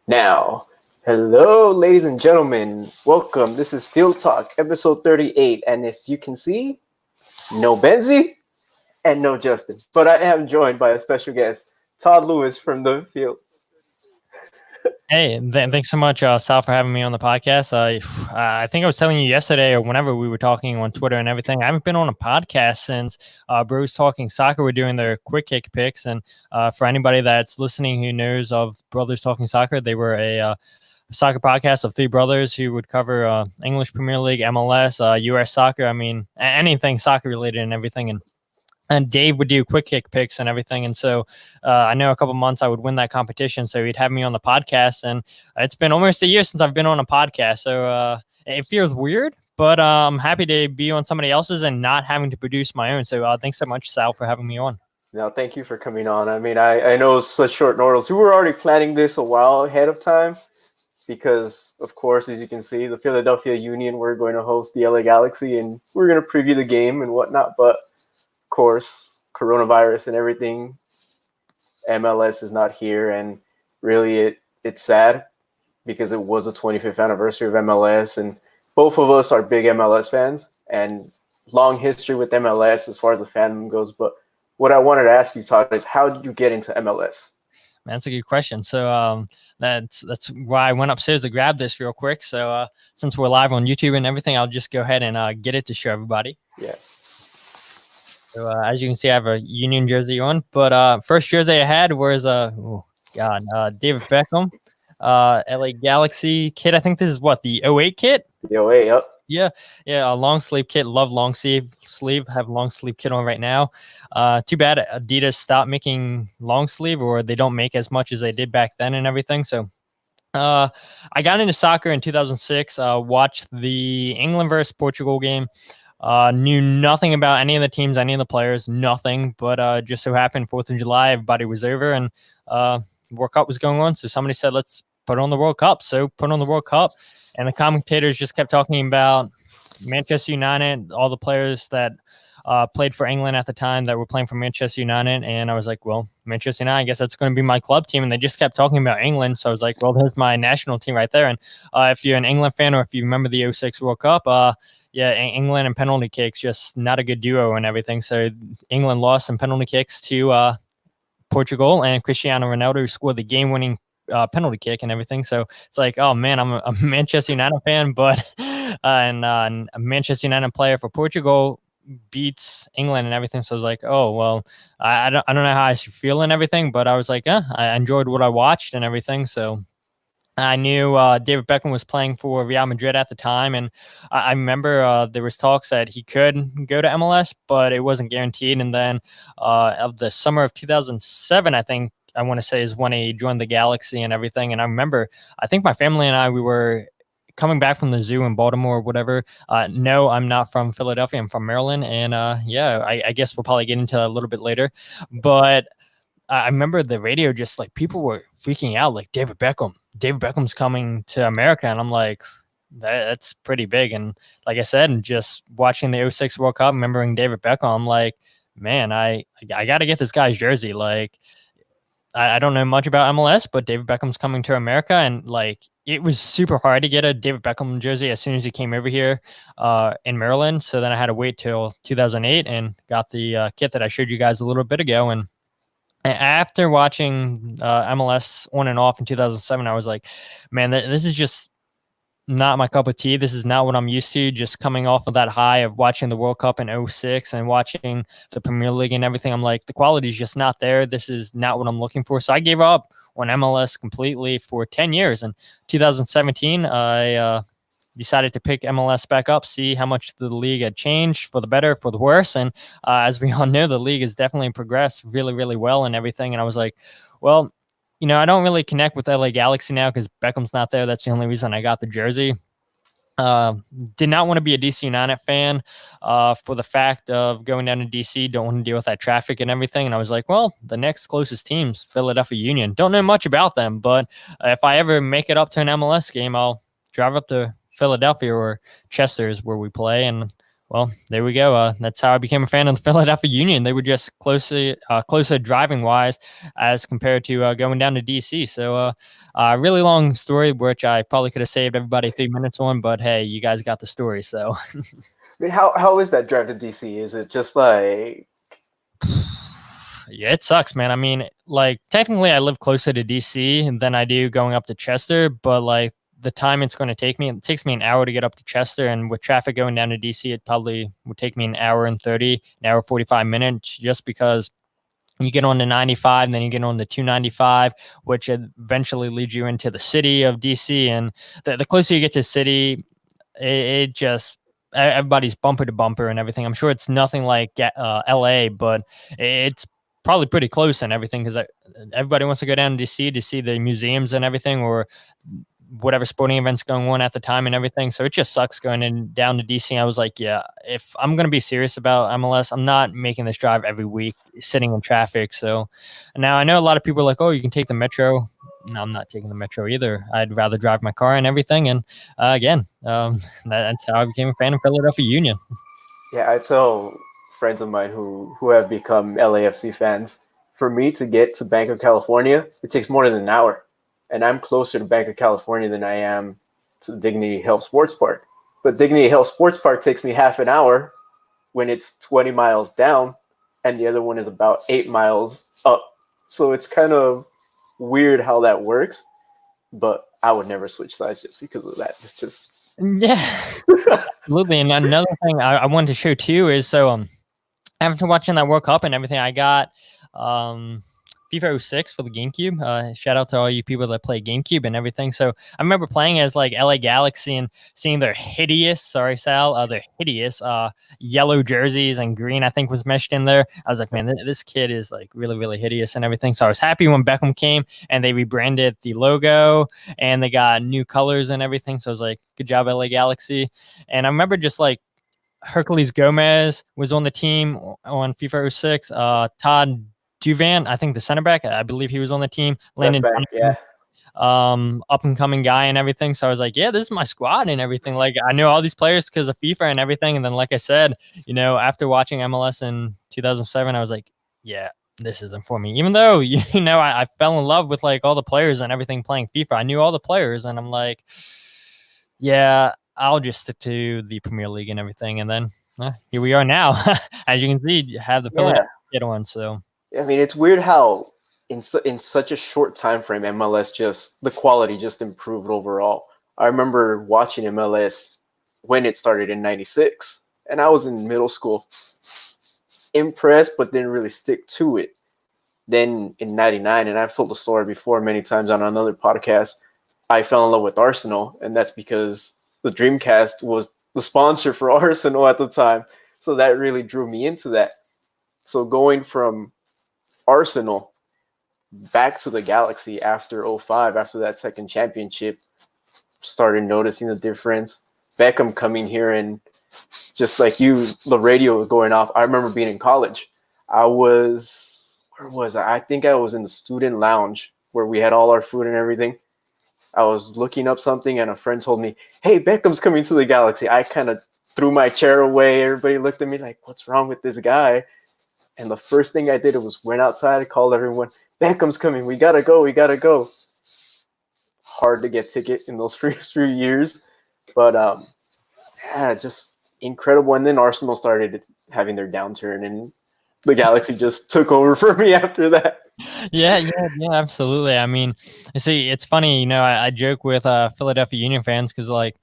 Now, hello, ladies and gentlemen. Welcome. This is FieldTalk, episode 38. And as you can see, no Benzie and no Justin. But I am joined by a special guest, Todd Lewis from the field. Hey, thanks so much, Sal, for having me on the podcast. I think I was telling you yesterday or whenever we were talking on Twitter and everything. I haven't been on a podcast since Bros Talking Soccer were doing their quick kick picks. And for anybody that's listening who knows of Brothers Talking Soccer, they were a soccer podcast of three brothers who would cover English Premier League, MLS, US soccer. I mean, anything soccer related and everything. And Dave would do quick kick picks and everything. And so I know a couple months I would win that competition. So he'd have me on the podcast. And it's been almost a year since I've been on a podcast. So it feels weird, but I'm happy to be on somebody else's and not having to produce my own. So thanks so much, Sal, for having me on. Now, thank you for coming on. I mean, I know it's such short notice. We were already planning this a while ahead of time because, of course, as you can see, the Philadelphia Union, we're going to host the LA Galaxy and we're going to preview the game and whatnot. But course, coronavirus and everything, MLS is not here, and really it's sad because it was the 25th anniversary of MLS, and both of us are big MLS fans and long history with MLS as far as the fandom goes. But what I wanted to ask you, Todd, is how did you get into MLS? That's a good question. So that's why I went upstairs to grab this real quick. So since we're live on YouTube and everything, I'll just go ahead and get it to show everybody. Yeah. So as you can see, I have a Union jersey on, but first jersey I had was David Beckham, LA Galaxy kit. I think this is what, the 08 kit? The 08, yep. Yeah, a long sleeve kit. Love long sleeve. Have long sleeve kit on right now. Too bad Adidas stopped making long sleeve, or they don't make as much as they did back then and everything. So I got into soccer in 2006. Watched the England versus Portugal game. Knew nothing about any of the teams, any of the players, nothing. But just so happened 4th of July, everybody was over, and World Cup was going on. So somebody said, let's put on the World Cup. So put on the World Cup, and the commentators just kept talking about Manchester United, all the players that played for England at the time that were playing for Manchester United. And I was like, well, Manchester United, I guess that's going to be my club team. And they just kept talking about England. So I was like, well, there's my national team right there. And if you're an England fan, or if you remember the 06 World Cup, yeah, England and penalty kicks, just not a good duo and everything. So England lost some penalty kicks to Portugal, and Cristiano Ronaldo scored the game-winning penalty kick and everything. So it's like, oh man, I'm a Manchester United fan, but a Manchester United player for Portugal beats England and everything. So I was like, oh well, I don't know how I should feel and everything, but I was like, I enjoyed what I watched and everything. So I knew David Beckham was playing for Real Madrid at the time, and I remember there was talks that he could go to MLS, but it wasn't guaranteed. And then of the summer of 2007, I think I want to say is when he joined the Galaxy and everything. And I remember, I think my family and I, we were coming back from the zoo in Baltimore or whatever. No, I'm not from Philadelphia. I'm from Maryland. And I guess we'll probably get into that a little bit later. But I remember the radio, just like people were freaking out, like David Beckham's coming to America. And I'm like, that's pretty big. And like I said, and just watching the 06 World Cup, remembering David Beckham, I'm like, man, I got to get this guy's jersey. Like, I don't know much about MLS, but David Beckham's coming to America, and like it was super hard to get a David Beckham jersey as soon as he came over here in Maryland. So then I had to wait till 2008 and got the kit that I showed you guys a little bit ago. And after watching MLS on and off in 2007, I was like, man, this is just not my cup of tea. This is not what I'm used to. Just coming off of that high of watching the World Cup in 06 and watching the Premier League and everything, I'm like, the quality is just not there. This is not what I'm looking for. So I gave up on MLS completely for 10 years. In 2017, I decided to pick MLS back up, see how much the league had changed for the better, for the worse. And as we all know, the league has definitely progressed really, really well and everything. And I was like, well, I don't really connect with LA Galaxy now because Beckham's not there. That's the only reason I got the jersey. Did not want to be a DC United fan for the fact of going down to DC. Don't want to deal with that traffic and everything. And I was like, well, the next closest team's Philadelphia Union. Don't know much about them, but if I ever make it up to an MLS game, I'll drive up to Philadelphia, or Chester is where we play, and Well, there we go. That's how I became a fan of the Philadelphia Union. They were just closer driving wise as compared to going down to DC. So, really long story, which I probably could have saved everybody 3 minutes on. But hey, you guys got the story. So, I mean, how is that drive to DC? Is it just like yeah, it sucks, man. I mean, like technically, I live closer to DC than I do going up to Chester, but like the time it's going to take me, it takes me an hour to get up to Chester, and with traffic going down to DC, it probably would take me an hour and 30, an hour 45 minutes, just because you get on the 95, and then you get on the 295, which eventually leads you into the city of DC. And the closer you get to the city, it just everybody's bumper to bumper and everything. I'm sure it's nothing like LA, but it's probably pretty close and everything, because everybody wants to go down to DC to see the museums and everything, or whatever sporting events going on at the time and everything. So it just sucks going in down to DC. I was like, yeah, if I'm going to be serious about MLS, I'm not making this drive every week sitting in traffic. So now I know a lot of people are like, oh, you can take the metro. No, I'm not taking the metro either. I'd rather drive my car and everything. And again, that's how I became a fan of Philadelphia Union. yeah, I tell friends of mine who have become LAFC fans, for me to get to Banc of California, it takes more than an hour, and I'm closer to Banc of California than I am to Dignity Health Sports Park. But Dignity Health Sports Park takes me half an hour when it's 20 miles down, and the other one is about 8 miles up. So it's kind of weird how that works, but I would never switch sides just because of that. It's just Yeah, absolutely. And another thing I wanted to show too is after watching that World Cup and everything, I got um, FIFA '06 for the GameCube. Shout out to all you people that play GameCube and everything. So I remember playing as like LA Galaxy and seeing their hideous, sorry Sal, their hideous yellow jerseys and green, I think was meshed in there. I was like, man, this kid is like really, really hideous and everything. So I was happy when Beckham came and they rebranded the logo and they got new colors and everything. So I was like, good job, LA Galaxy. And I remember just like Hercules Gomez was on the team on FIFA '06. Todd Duvan, I think the center back, I believe he was on the team. left Landon back, yeah. up and coming guy and everything. So I was like, yeah, this is my squad and everything. Like I know all these players because of FIFA and everything. And then, like I said, after watching MLS in 2007, I was like, yeah, this isn't for me. Even though I fell in love with like all the players and everything playing FIFA. I knew all the players, and I'm like, yeah, I'll just stick to the Premier League and everything. And then here we are now. As you can see, you have the Philadelphia Yeah. on. So I mean, it's weird how in such a short time frame, MLS just the quality just improved overall. I remember watching MLS when it started in '96, and I was in middle school, impressed, but didn't really stick to it. Then in '99, and I've told the story before many times on another podcast, I fell in love with Arsenal, and that's because the Dreamcast was the sponsor for Arsenal at the time. So that really drew me into that. So going from Arsenal back to the Galaxy after '05, after that second championship, started noticing the difference. Beckham coming here, and just like you, the radio was going off. I remember being in college. Where was I? I think I was in the student lounge where we had all our food and everything. I was looking up something, and a friend told me, "Hey, Beckham's coming to the Galaxy." I kind of threw my chair away. Everybody looked at me like, "What's wrong with this guy?" And the first thing I did was went outside, called everyone, "Beckham's coming. We gotta go. We gotta go." Hard to get ticket in those first few years, but yeah, just incredible. And then Arsenal started having their downturn, and the Galaxy just took over for me after that. Yeah, absolutely. I mean, see, it's funny, I joke with Philadelphia Union fans because like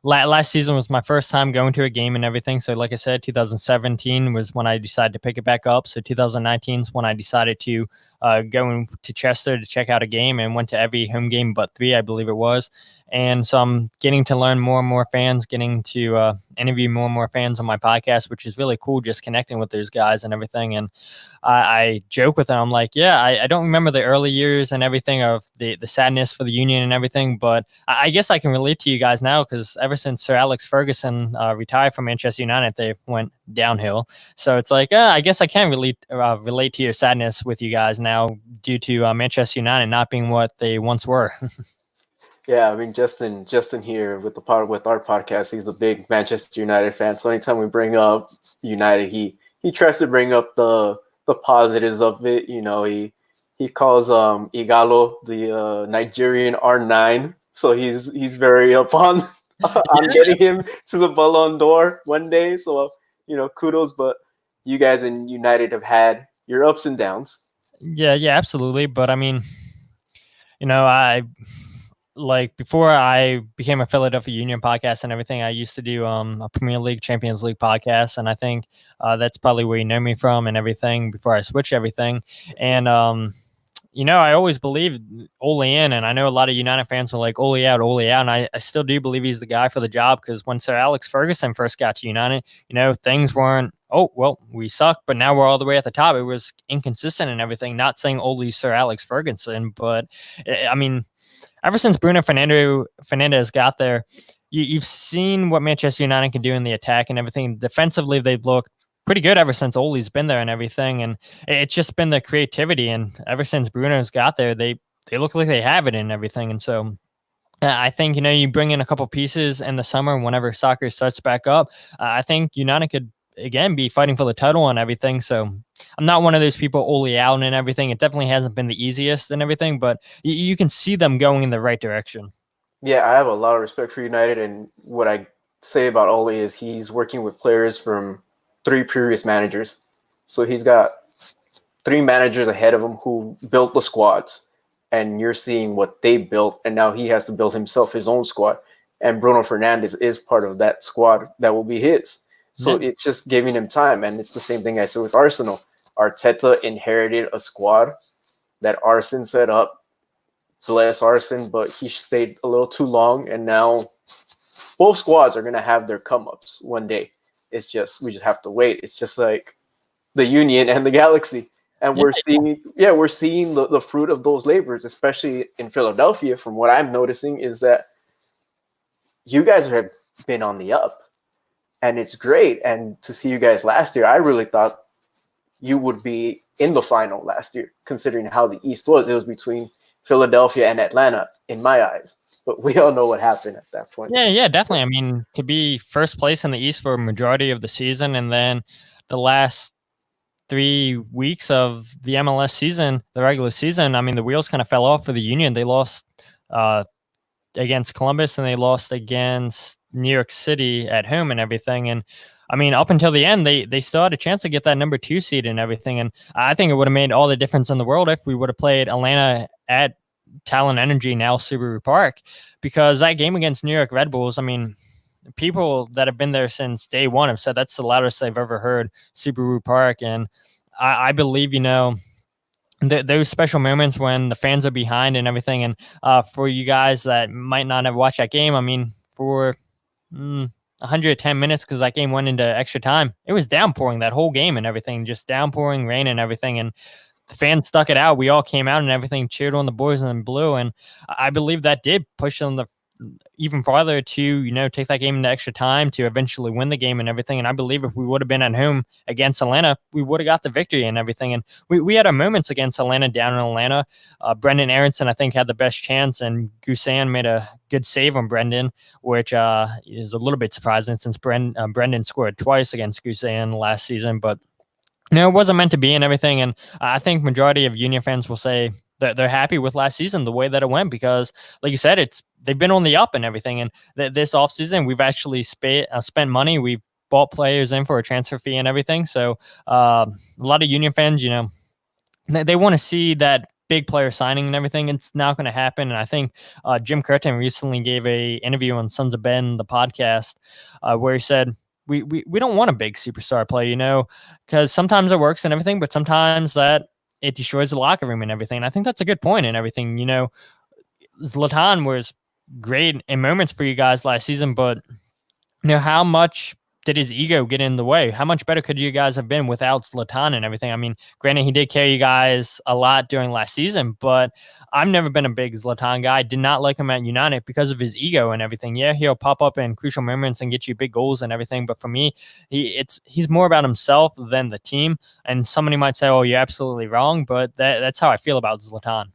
last season was my first time going to a game and everything. So, like I said, 2017 was when I decided to pick it back up. So, 2019 is when I decided to go to Chester to check out a game, and went to every home game but three, I believe it was. And so I'm getting to learn more and more fans, getting to interview more and more fans on my podcast, which is really cool, just connecting with those guys and everything. And I joke with them. I'm like, yeah, I don't remember the early years and everything of the sadness for the Union and everything, but I guess I can relate to you guys now because ever since Sir Alex Ferguson retired from Manchester United, they went downhill. So it's like, I guess I can relate to your sadness with you guys now due to Manchester United not being what they once were. Yeah, I mean Justin here with the pod with our podcast, he's a big Manchester United fan. So anytime we bring up United, he tries to bring up the positives of it. You know, he calls Igalo the Nigerian R9. So he's very up on on getting him to the Ballon d'Or one day. So you know, kudos. But you guys in United have had your ups and downs. Yeah, absolutely. But I mean, I like before I became a Philadelphia Union podcast and everything, I used to do a Premier League, Champions League podcast, and I think that's probably where you know me from and everything before I switched everything. And I always believed Ole in, and I know a lot of United fans were like Ole out, and I still do believe he's the guy for the job because when Sir Alex Ferguson first got to United, things weren't. Oh well, we suck, but now we're all the way at the top. It was inconsistent and everything. Not saying Ole's Sir Alex Ferguson, but I mean, ever since Bruno Fernandez got there, you've seen what Manchester United can do in the attack and everything. Defensively, they've looked pretty good ever since Ole's been there and everything. And it's just been the creativity. And ever since Bruno's got there, they look like they have it and everything. And so I think, you bring in a couple pieces in the summer whenever soccer starts back up. I think United could again be fighting for the title and everything. So I'm not one of those people Ole out and everything. It definitely hasn't been the easiest and everything, but you can see them going in the right direction. Yeah, I have a lot of respect for United, and what I say about Ole is he's working with players from three previous managers. So he's got three managers ahead of him who built the squads, and you're seeing what they built, and now he has to build himself his own squad. And Bruno Fernandez is part of that squad that will be his. So Yeah. it's just giving him time, and it's the same thing I said with Arsenal. Arteta inherited a squad that Arsene set up. Bless Arsene, but he stayed a little too long, and now both squads are gonna have their come ups one day. It's just we just have to wait. It's just like the Union and the Galaxy, and Yeah. we're seeing the fruit of those labors, especially in Philadelphia. From what I'm noticing, is that you guys have been on the up, and it's great. And to see you guys last year, I really thought you would be in the final last year, considering how the East was. It was between Philadelphia and Atlanta, in my eyes. But we all know what happened at that point. Yeah, definitely. I mean, to be first place in the East for a majority of the season and then the last 3 weeks of the MLS season, the regular season, I mean, the wheels kind of fell off for the Union. They lost uh, against Columbus and they lost against New York City at home and everything. And I mean, up until the end, they still had a chance to get that number 2 seed and everything. And I think it would have made all the difference in the world if we would have played Atlanta at Talon Energy, now Subaru Park, because that game against New York Red Bulls, I mean, people that have been there since day one have said that's the loudest they've ever heard Subaru Park. And I believe, those special moments when the fans are behind and everything. And for you guys that might not have watched that game, I mean, for 110 minutes, because that game went into extra time, it was downpouring that whole game and everything, just downpouring rain and everything. And the fans stuck it out. We all came out and everything, cheered on the boys in blue. And I believe that did push them even farther to, take that game into extra time to eventually win the game and everything. And I believe if we would have been at home against Atlanta, we would have got the victory and everything. And we had our moments against Atlanta down in Atlanta. Brendan Aronson, I think, had the best chance, and Gusan made a good save on Brendan, which is a little bit surprising since Brendan scored twice against Gusan last season. But it wasn't meant to be and everything. And I think majority of Union fans will say that they're happy with last season, the way that it went, because like you said, they've been on the up and everything. And this offseason, we've actually spent money. We've bought players in for a transfer fee and everything. So a lot of Union fans, they want to see that big player signing and everything. It's not going to happen. And I think Jim Curtin recently gave a interview on Sons of Ben, the podcast, where he said, we don't want a big superstar player, because sometimes it works and everything, but sometimes that it destroys the locker room and everything. And I think that's a good point and everything. Zlatan was great in moments for you guys last season, but how much did his ego get in the way? How much better could you guys have been without Zlatan and everything? I mean, granted, he did carry you guys a lot during last season, but I've never been a big Zlatan guy. I did not like him at United because of his ego and everything. Yeah, he'll pop up in crucial moments and get you big goals and everything, but for me, he's more about himself than the team. And somebody might say, "Oh, you're absolutely wrong," but that's how I feel about Zlatan.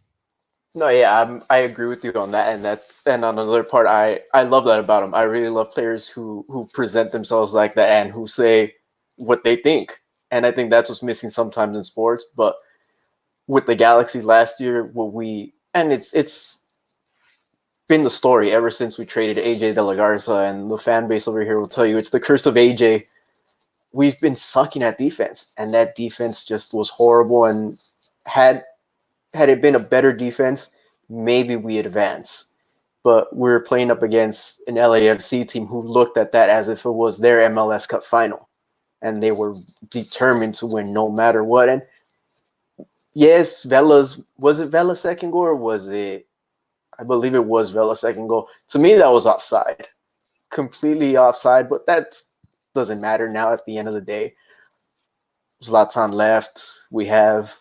No, yeah, I agree with you on that, and and on another part, I love that about him. I really love players who present themselves like that and who say what they think, and I think that's what's missing sometimes in sports. But with the Galaxy last year, what we and it's been the story ever since we traded AJ De La Garza, and the fan base over here will tell you it's the curse of AJ. We've been sucking at defense, and that defense just was horrible. And had had it been a better defense, maybe we advance. But we're playing up against an LAFC team who looked at that as if it was their MLS Cup final, and they were determined to win no matter what. And yes, Vela's second goal, or was it? I believe it was Vela's second goal. To me, that was offside, completely offside. But that doesn't matter now. At the end of the day, Zlatan left. We have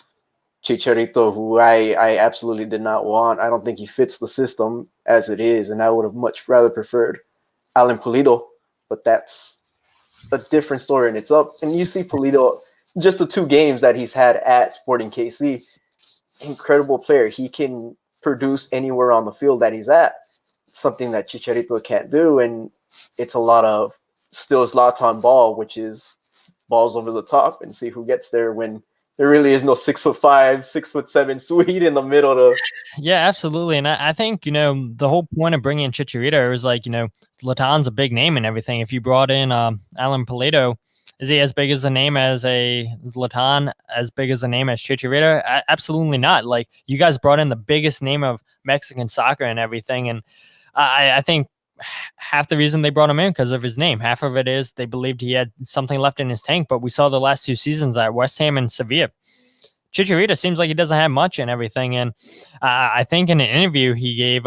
Chicharito, who I absolutely did not want. I don't think he fits the system as it is, and I would have much rather preferred Alan Pulido. But that's a different story, and it's up. And you see Pulido, just the 2 games that he's had at Sporting KC, incredible player. He can produce anywhere on the field that he's at, something that Chicharito can't do. And it's a lot of still Zlatan ball, which is balls over the top and see who gets there when there really is no 6'5", 6'7" Swede in the middle to. Yeah, absolutely. And I think, the whole point of bringing in Chicharito was like, Zlatan's a big name and everything. If you brought in Alan Pulido, is he as big as a name as a Zlatan, as big as a name as Chicharito? Absolutely not. Like, you guys brought in the biggest name of Mexican soccer and everything. And I think half the reason they brought him in because of his name. Half of it is they believed he had something left in his tank. But we saw the last 2 seasons at West Ham and Sevilla, Chicharito seems like he doesn't have much and everything. And I think in an interview he gave,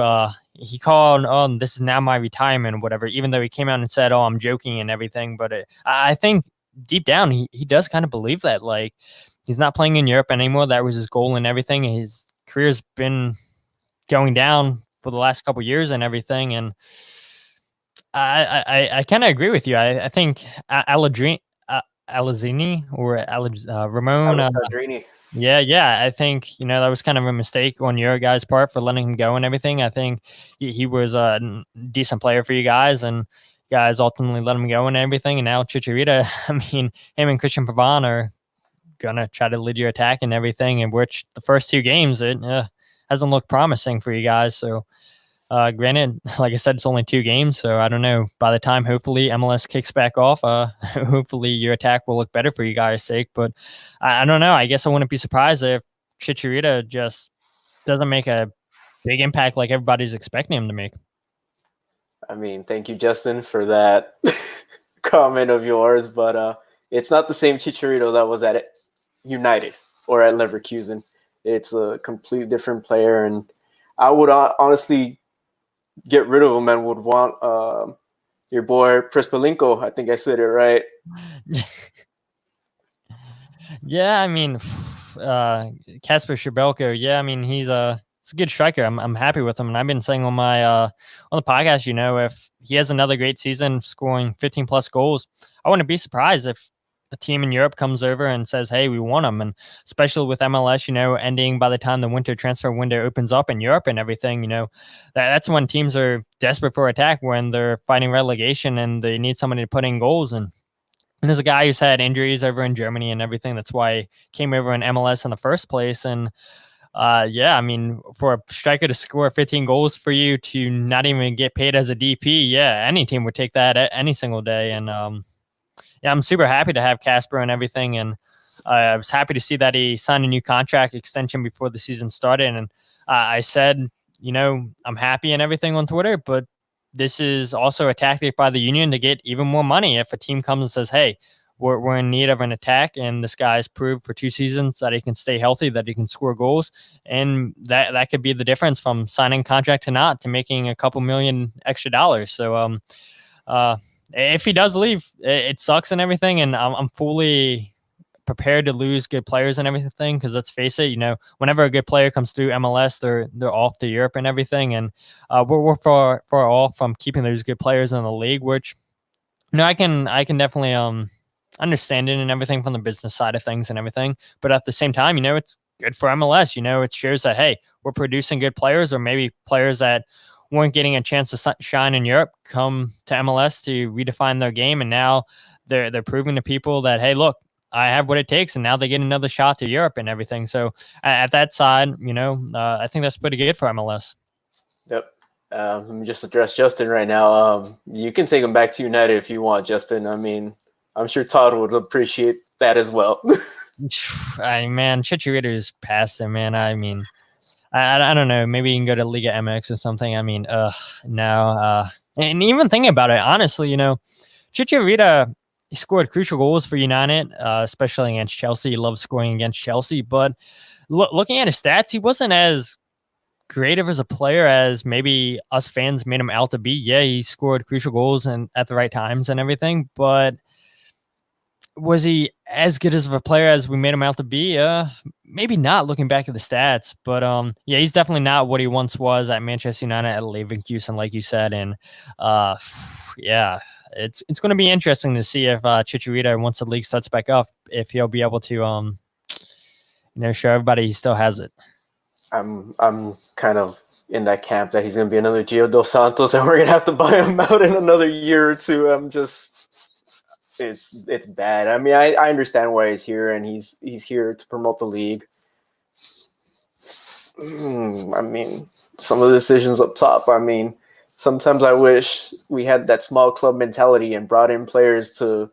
he called, "Oh, this is now my retirement," or whatever. Even though he came out and said, "Oh, I'm joking" and everything, but I think deep down he does kind of believe that. Like, he's not playing in Europe anymore. That was his goal and everything. His career's been going down for the last couple years and everything. And I kind of agree with you. I think Alazzini or Ramon. Alessandrini. Yeah. I think, that was kind of a mistake on your guys' part for letting him go and everything. I think he was a decent player for you guys, and you guys ultimately let him go and everything. And now Chicharito, I mean, him and Christian Pavon are going to try to lead your attack and everything, in which the first 2 games, it hasn't looked promising for you guys. So, granted, like I said, it's only 2 games, so I don't know. By the time hopefully MLS kicks back off, hopefully your attack will look better for you guys' sake. But I don't know. I guess I wouldn't be surprised if Chicharito just doesn't make a big impact like everybody's expecting him to make. I mean, thank you, Justin, for that comment of yours, but it's not the same Chicharito that was at United or at Leverkusen. It's a completely different player, and I would honestly get rid of him and would want your boy Prespelinko. I think I said it right. Yeah, I mean, Kasper Schrebelko. Yeah, I mean, he's a good striker. I'm happy with him, and I've been saying on my on the podcast, if he has another great season, scoring 15 plus goals, I wouldn't be surprised if a team in Europe comes over and says, "Hey, we want him." And especially with MLS, ending by the time the winter transfer window opens up in Europe and everything, that's when teams are desperate for attack, when they're fighting relegation and they need somebody to put in goals. And there's a guy who's had injuries over in Germany and everything. That's why he came over in MLS in the first place. And yeah, I mean, for a striker to score 15 goals for you to not even get paid as a DP, yeah, any team would take that any single day. And yeah, I'm super happy to have Casper and everything. And I was happy to see that he signed a new contract extension before the season started. And I said, I'm happy and everything on Twitter, but this is also a tactic by the union to get even more money. If a team comes and says, "Hey, we're in need of an attack," and this guy's proved for 2 seasons that he can stay healthy, that he can score goals, and that could be the difference from signing contract to not, to making a couple million extra dollars. So if he does leave, it sucks and everything, and I'm fully prepared to lose good players and everything, because let's face it, whenever a good player comes through MLS, they're off to Europe and everything, and we're far off from keeping those good players in the league, which I can understand it and everything from the business side of things and everything, but at the same time, it's good for MLS. It shows that, hey, we're producing good players, or maybe players that weren't getting a chance to shine in Europe come to MLS to redefine their game, and now they're proving to people that, hey, look, I have what it takes, and now they get another shot to Europe and everything. So at that side, I think that's pretty good for MLS. Yep. Let me just address Justin right now. You can take him back to United if you want, Justin. I mean, I'm sure Todd would appreciate that as well. Man, Chicharito is past him, man. I mean, I don't know. Maybe you can go to Liga MX or something. I mean, no. And even thinking about it, honestly, Chicharito, he scored crucial goals for United, especially against Chelsea. He loves scoring against Chelsea. But looking at his stats, he wasn't as creative as a player as maybe us fans made him out to be. Yeah, he scored crucial goals and at the right times and everything. But was he as good as of a player as we made him out to be? Maybe not, looking back at the stats, but yeah, he's definitely not what he once was at Manchester United, at Leverkusen, like you said, and yeah, it's going to be interesting to see if Chicharito, once the league starts back up, if he'll be able to show everybody he still has it. I'm kind of in that camp that he's going to be another Gio Dos Santos, and we're going to have to buy him out in another year or two. It's bad. I mean, I understand why he's here, and he's here to promote the league. I mean, some of the decisions up top. I mean, sometimes I wish we had that small club mentality and brought in players to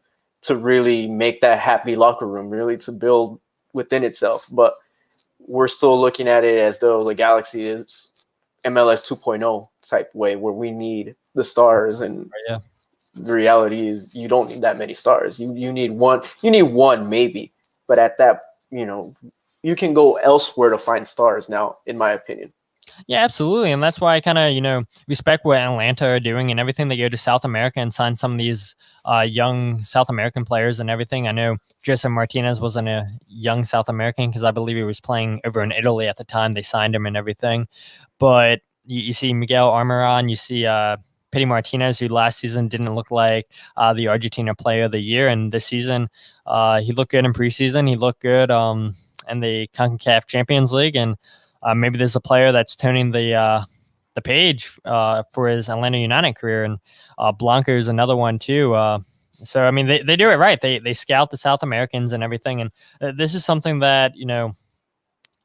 really make that happy locker room, really to build within itself. But we're still looking at it as though the Galaxy is MLS 2.0 type way, where we need the stars, and yeah. The reality is you don't need that many stars. You need one. You need one maybe, but at that, you can go elsewhere to find stars now, in my opinion. Yeah, absolutely. And that's why I kind of, respect what Atlanta are doing and everything. They go to South America and sign some of these young South American players and everything. I know Joseph Martinez wasn't a young South American, because I believe he was playing over in Italy at the time they signed him and everything. But you see Miguel Almiron, you see Pity Martinez, who last season didn't look like the Argentina player of the year. And this season, he looked good in preseason. He looked good in the CONCACAF Champions League. And maybe there's a player that's turning the page for his Atlanta United career. And Blanco is another one too. So, I mean, they do it right. They scout the South Americans and everything. And this is something that,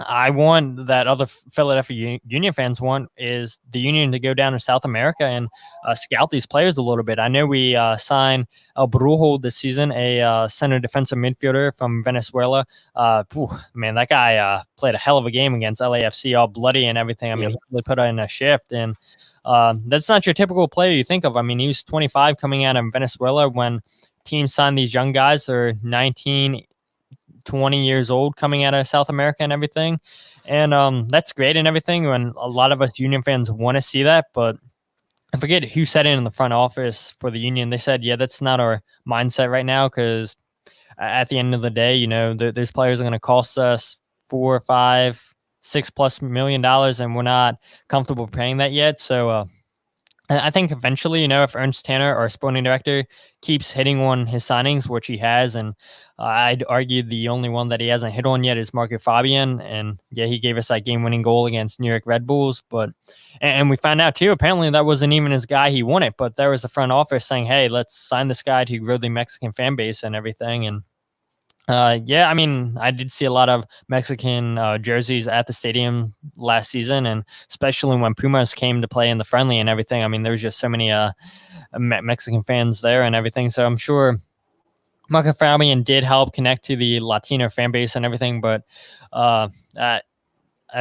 I want, that other Philadelphia Union fans want, is the Union to go down to South America and scout these players a little bit. I know we signed El Brujo this season, a center defensive midfielder from Venezuela. Man, that guy played a hell of a game against LAFC, all bloody and everything. I mean, He really put in a shift, and that's not your typical player you think of. I mean, he was 25 coming out of Venezuela when teams sign these young guys. They're 19, 20 years old coming out of South America and everything. And that's great and everything. And a lot of us Union fans want to see that, but I forget who said it in the front office for the Union. They said, yeah, that's not our mindset right now, because at the end of the day, those players are going to cost us $4, $5, $6+ million, and we're not comfortable paying that yet. So I think eventually, if Ernst Tanner, our sporting director, keeps hitting on his signings, which he has, and I'd argue the only one that he hasn't hit on yet is Marco Fabian. And yeah, he gave us that game-winning goal against New York Red Bulls. And we found out too, apparently that wasn't even his guy he wanted, but there was the front office saying, hey, let's sign this guy to grow the Mexican fan base and everything. And yeah, I mean, I did see a lot of Mexican jerseys at the stadium last season, and especially when Pumas came to play in the friendly and everything. I mean, there was just so many Mexican fans there and everything. So I'm sure Marco Fabian did help connect to the Latino fan base and everything. But at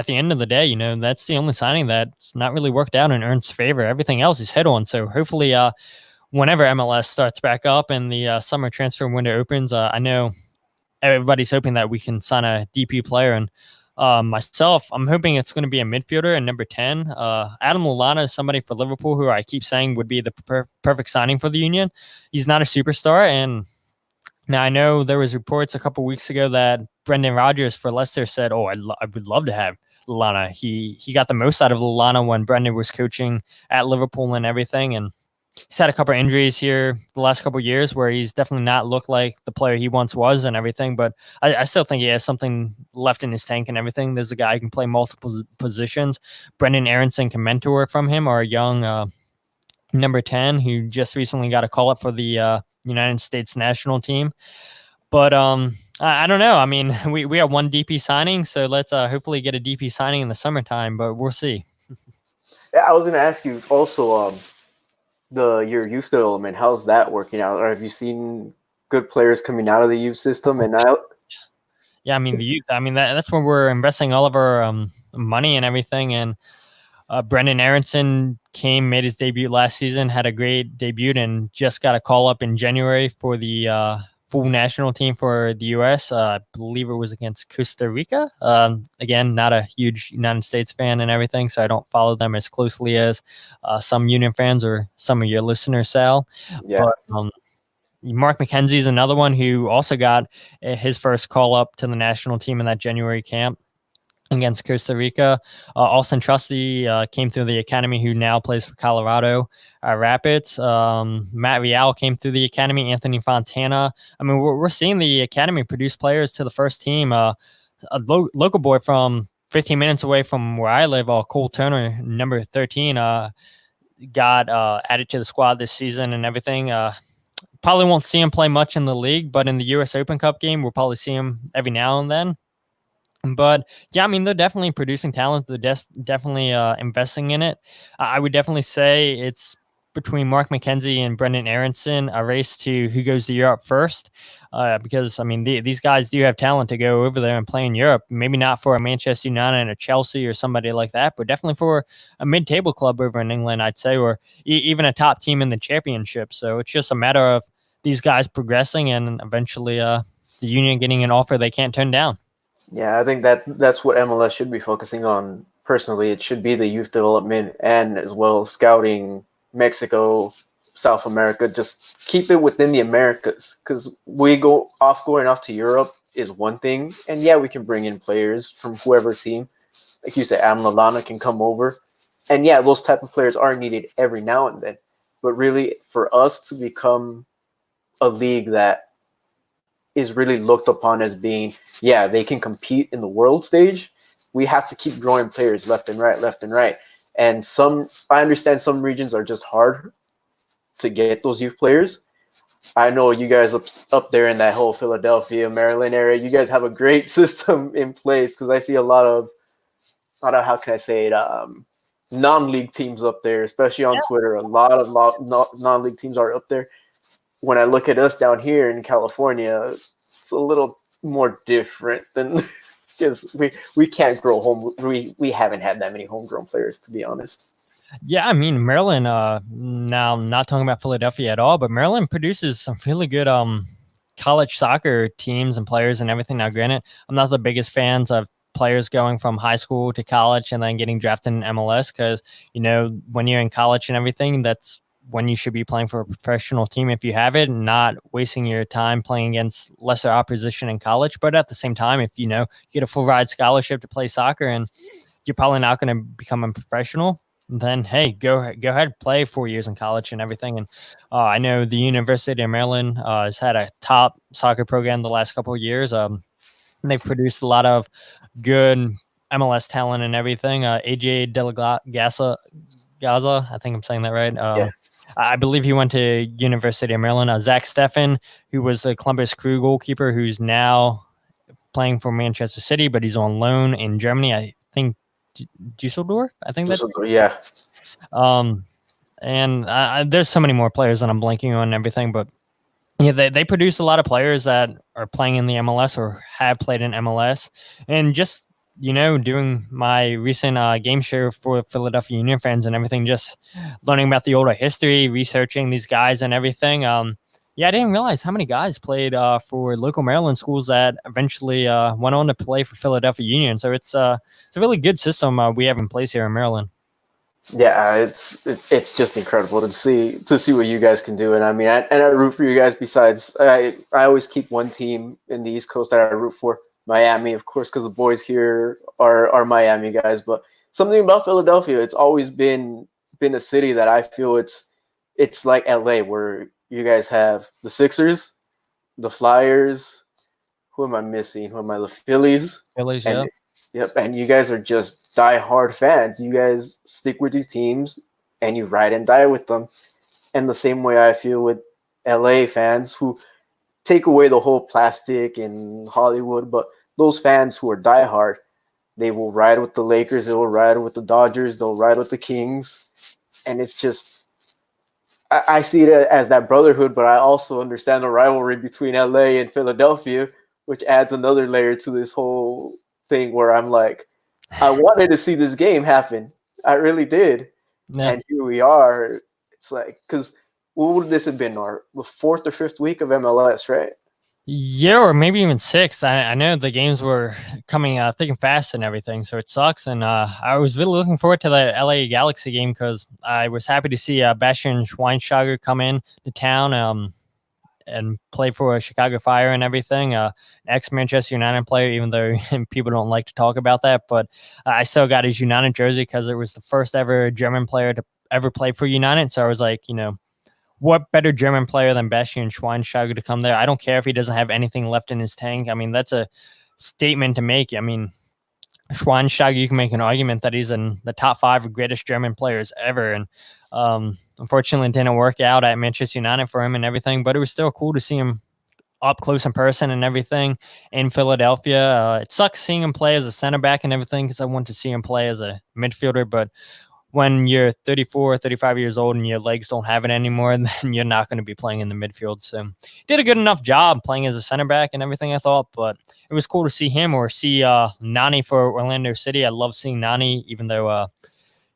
the end of the day, that's the only signing that's not really worked out in Ernst's favor. Everything else is hit on. So hopefully, whenever MLS starts back up and the summer transfer window opens, I know everybody's hoping that we can sign a DP player. And myself, I'm hoping it's going to be a midfielder and number 10. Adam Lallana is somebody for Liverpool who I keep saying would be the perfect signing for the Union. He's not a superstar. And now I know there was reports a couple weeks ago that Brendan Rodgers for Leicester said, I would love to have Lallana. He got the most out of Lallana when Brendan was coaching at Liverpool and everything. And he's had a couple of injuries here the last couple of years where he's definitely not looked like the player he once was and everything. But I still think he has something left in his tank and everything. There's a guy who can play multiple positions. Brendan Aronson can mentor from him, or a young number 10 who just recently got a call up for the United States national team. But I don't know. I mean, we have one DP signing, so let's hopefully get a DP signing in the summertime, but we'll see. Yeah, I was gonna ask you also, the your youth development. How's that working out? Or have you seen good players coming out of the youth system and out? Yeah, I mean the youth. I mean that's where we're investing all of our money and everything. And Brendan Aronson made his debut last season, had a great debut, and just got a call up in January for the full national team for the U.S. I believe it was against Costa Rica. Again, not a huge United States fan and everything, so I don't follow them as closely as some Union fans or some of your listeners, Sal. Yeah, But Mark McKenzie is another one who also got his first call up to the national team in that January camp against Costa Rica. Austin Trusty came through the academy, who now plays for Colorado Rapids. Matt Rial came through the academy. Anthony Fontana. I mean, we're seeing the academy produce players to the first team. A local boy from 15 minutes away from where I live, Cole Turner, number 13, got added to the squad this season and everything. Probably won't see him play much in the league, but in the U.S. Open Cup game, we'll probably see him every now and then. But yeah, I mean, they're definitely producing talent. They're definitely investing in it. I would definitely say it's between Mark McKenzie and Brendan Aronson, a race to who goes to Europe first. Because, I mean, these guys do have talent to go over there and play in Europe. Maybe not for a Manchester United and a Chelsea or somebody like that, but definitely for a mid-table club over in England, I'd say, or even a top team in the championship. So it's just a matter of these guys progressing and eventually the Union getting an offer they can't turn down. yeah. I think that's what MLS should be focusing on. Personally, it should be the youth development and as well scouting Mexico, South America. Just keep it within the Americas, because going off to Europe is one thing, and yeah, we can bring in players from whoever team. Like you said, Am Lallana can come over, and yeah, those type of players are needed every now and then. But really, for us to become a league that is really looked upon as being, yeah, they can compete in the world stage, we have to keep growing players left and right, left and right. And I understand some regions are just hard to get those youth players. I know you guys up there in that whole Philadelphia, Maryland area, you guys have a great system in place, because I see a lot of how can I say it, non-league teams up there, especially on Twitter. A lot of non-league teams are up there. When I look at us down here in California, it's a little more different than because we can't grow home. We haven't had that many homegrown players, to be honest. Yeah, I mean Maryland. Now I'm not talking about Philadelphia at all, but Maryland produces some really good college soccer teams and players and everything. Now, granted, I'm not the biggest fans of players going from high school to college and then getting drafted in MLS, because when you're in college and everything, that's when you should be playing for a professional team if you have it, and not wasting your time playing against lesser opposition in college. But at the same time, if you get a full ride scholarship to play soccer and you're probably not going to become a professional, then hey, go ahead, play 4 years in college and everything. And I know the University of Maryland has had a top soccer program the last couple of years. They've produced a lot of good MLS talent and everything. AJ Gaza, I think I'm saying that right. Yeah. I believe he went to University of Maryland. Zach Steffen, who was the Columbus Crew goalkeeper, who's now playing for Manchester City, but he's on loan in Germany. I think Dusseldorf. I think that's Yeah. um, and there's so many more players that I'm blanking on and everything, but yeah, they produce a lot of players that are playing in the MLS or have played in MLS, and just doing my recent game share for Philadelphia Union fans and everything, just learning about the older history, researching these guys and everything. Yeah, I didn't realize how many guys played for local Maryland schools that eventually went on to play for Philadelphia Union. So it's a really good system we have in place here in Maryland. Yeah, it's just incredible to see what you guys can do, and I mean, I root for you guys. Besides, I always keep one team in the East Coast that I root for, Miami, of course, because the boys here are Miami guys. But something about Philadelphia, it's always been a city that I feel it's like LA where you guys have the Sixers, the Flyers. Who am I missing? Who am I? The Phillies, Phillies, and yeah. yep, and you guys are just die-hard fans. You guys stick with your teams and you ride and die with them. And the same way I feel with LA fans who take away the whole plastic and Hollywood, but those fans who are diehard, they will ride with the Lakers, they will ride with the Dodgers, they'll ride with the Kings, and it's just I see it as that brotherhood, but I also understand the rivalry between LA and Philadelphia, which adds another layer to this whole thing where I'm like, I wanted to see this game happen. I really did. Yeah. And here we are. It's like, because what would this have been? Our the fourth or fifth week of MLS, right? Yeah, or maybe even six. I know the games were coming thick and fast and everything, so it sucks. And I was really looking forward to the LA Galaxy game because I was happy to see Bastian Schweinsteiger come in to town and play for Chicago Fire and everything. Ex Manchester United player, even though people don't like to talk about that, but I still got his United jersey because it was the first ever German player to ever play for United. So I was like, what better German player than Bastian Schweinsteiger to come there? I don't care if he doesn't have anything left in his tank. I mean, that's a statement to make. I mean, Schweinsteiger, you can make an argument that he's in the top five greatest German players ever. And unfortunately, it didn't work out at Manchester United for him and everything, but it was still cool to see him up close in person and everything in Philadelphia. It sucks seeing him play as a center back and everything because I want to see him play as a midfielder, but when you're 34, 35 years old and your legs don't have it anymore, then you're not going to be playing in the midfield. So did a good enough job playing as a center back and everything, I thought, but it was cool to see him or see Nani for Orlando City. I love seeing Nani, even though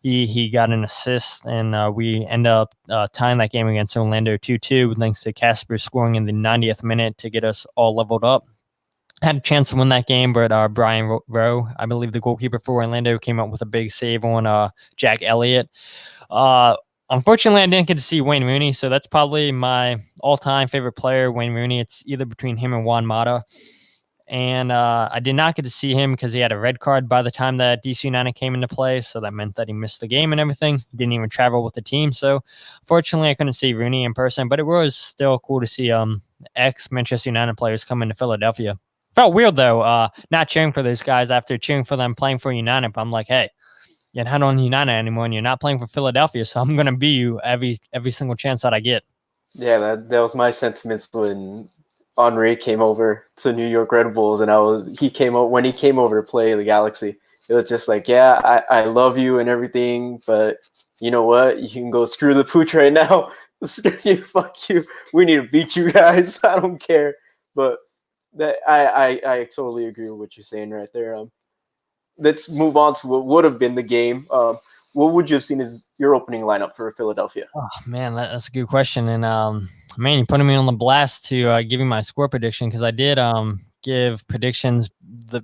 he got an assist and we end up tying that game against Orlando 2-2 thanks to Casper scoring in the 90th minute to get us all leveled up. Had a chance to win that game, but Brian Rowe, I believe the goalkeeper for Orlando, came up with a big save on Jack Elliott. Uh, Unfortunately, I didn't get to see Wayne Rooney, so that's probably my all-time favorite player, Wayne Rooney. It's either between him and Juan Mata. And I did not get to see him because he had a red card by the time that DC United came into play, so that meant that he missed the game and everything. He didn't even travel with the team, so fortunately, I couldn't see Rooney in person, but it was still cool to see ex-Manchester United players come into Philadelphia. Felt weird though, not cheering for those guys after cheering for them playing for United. But I'm like, hey, you're not on United anymore, and you're not playing for Philadelphia, so I'm gonna be you every single chance that I get. Yeah, that was my sentiments when Henri came over to New York Red Bulls, and he came over when he came over to play the Galaxy. It was just like, yeah, I love you and everything, but you know what? You can go screw the pooch right now. Screw you, fuck you. We need to beat you guys. I don't care. But that I totally agree with what you're saying right there. Let's move on to what would have been the game. What would you have seen as your opening lineup for Philadelphia? Oh man, that's a good question. And man, you're putting me on the blast to give you my score prediction because I did give predictions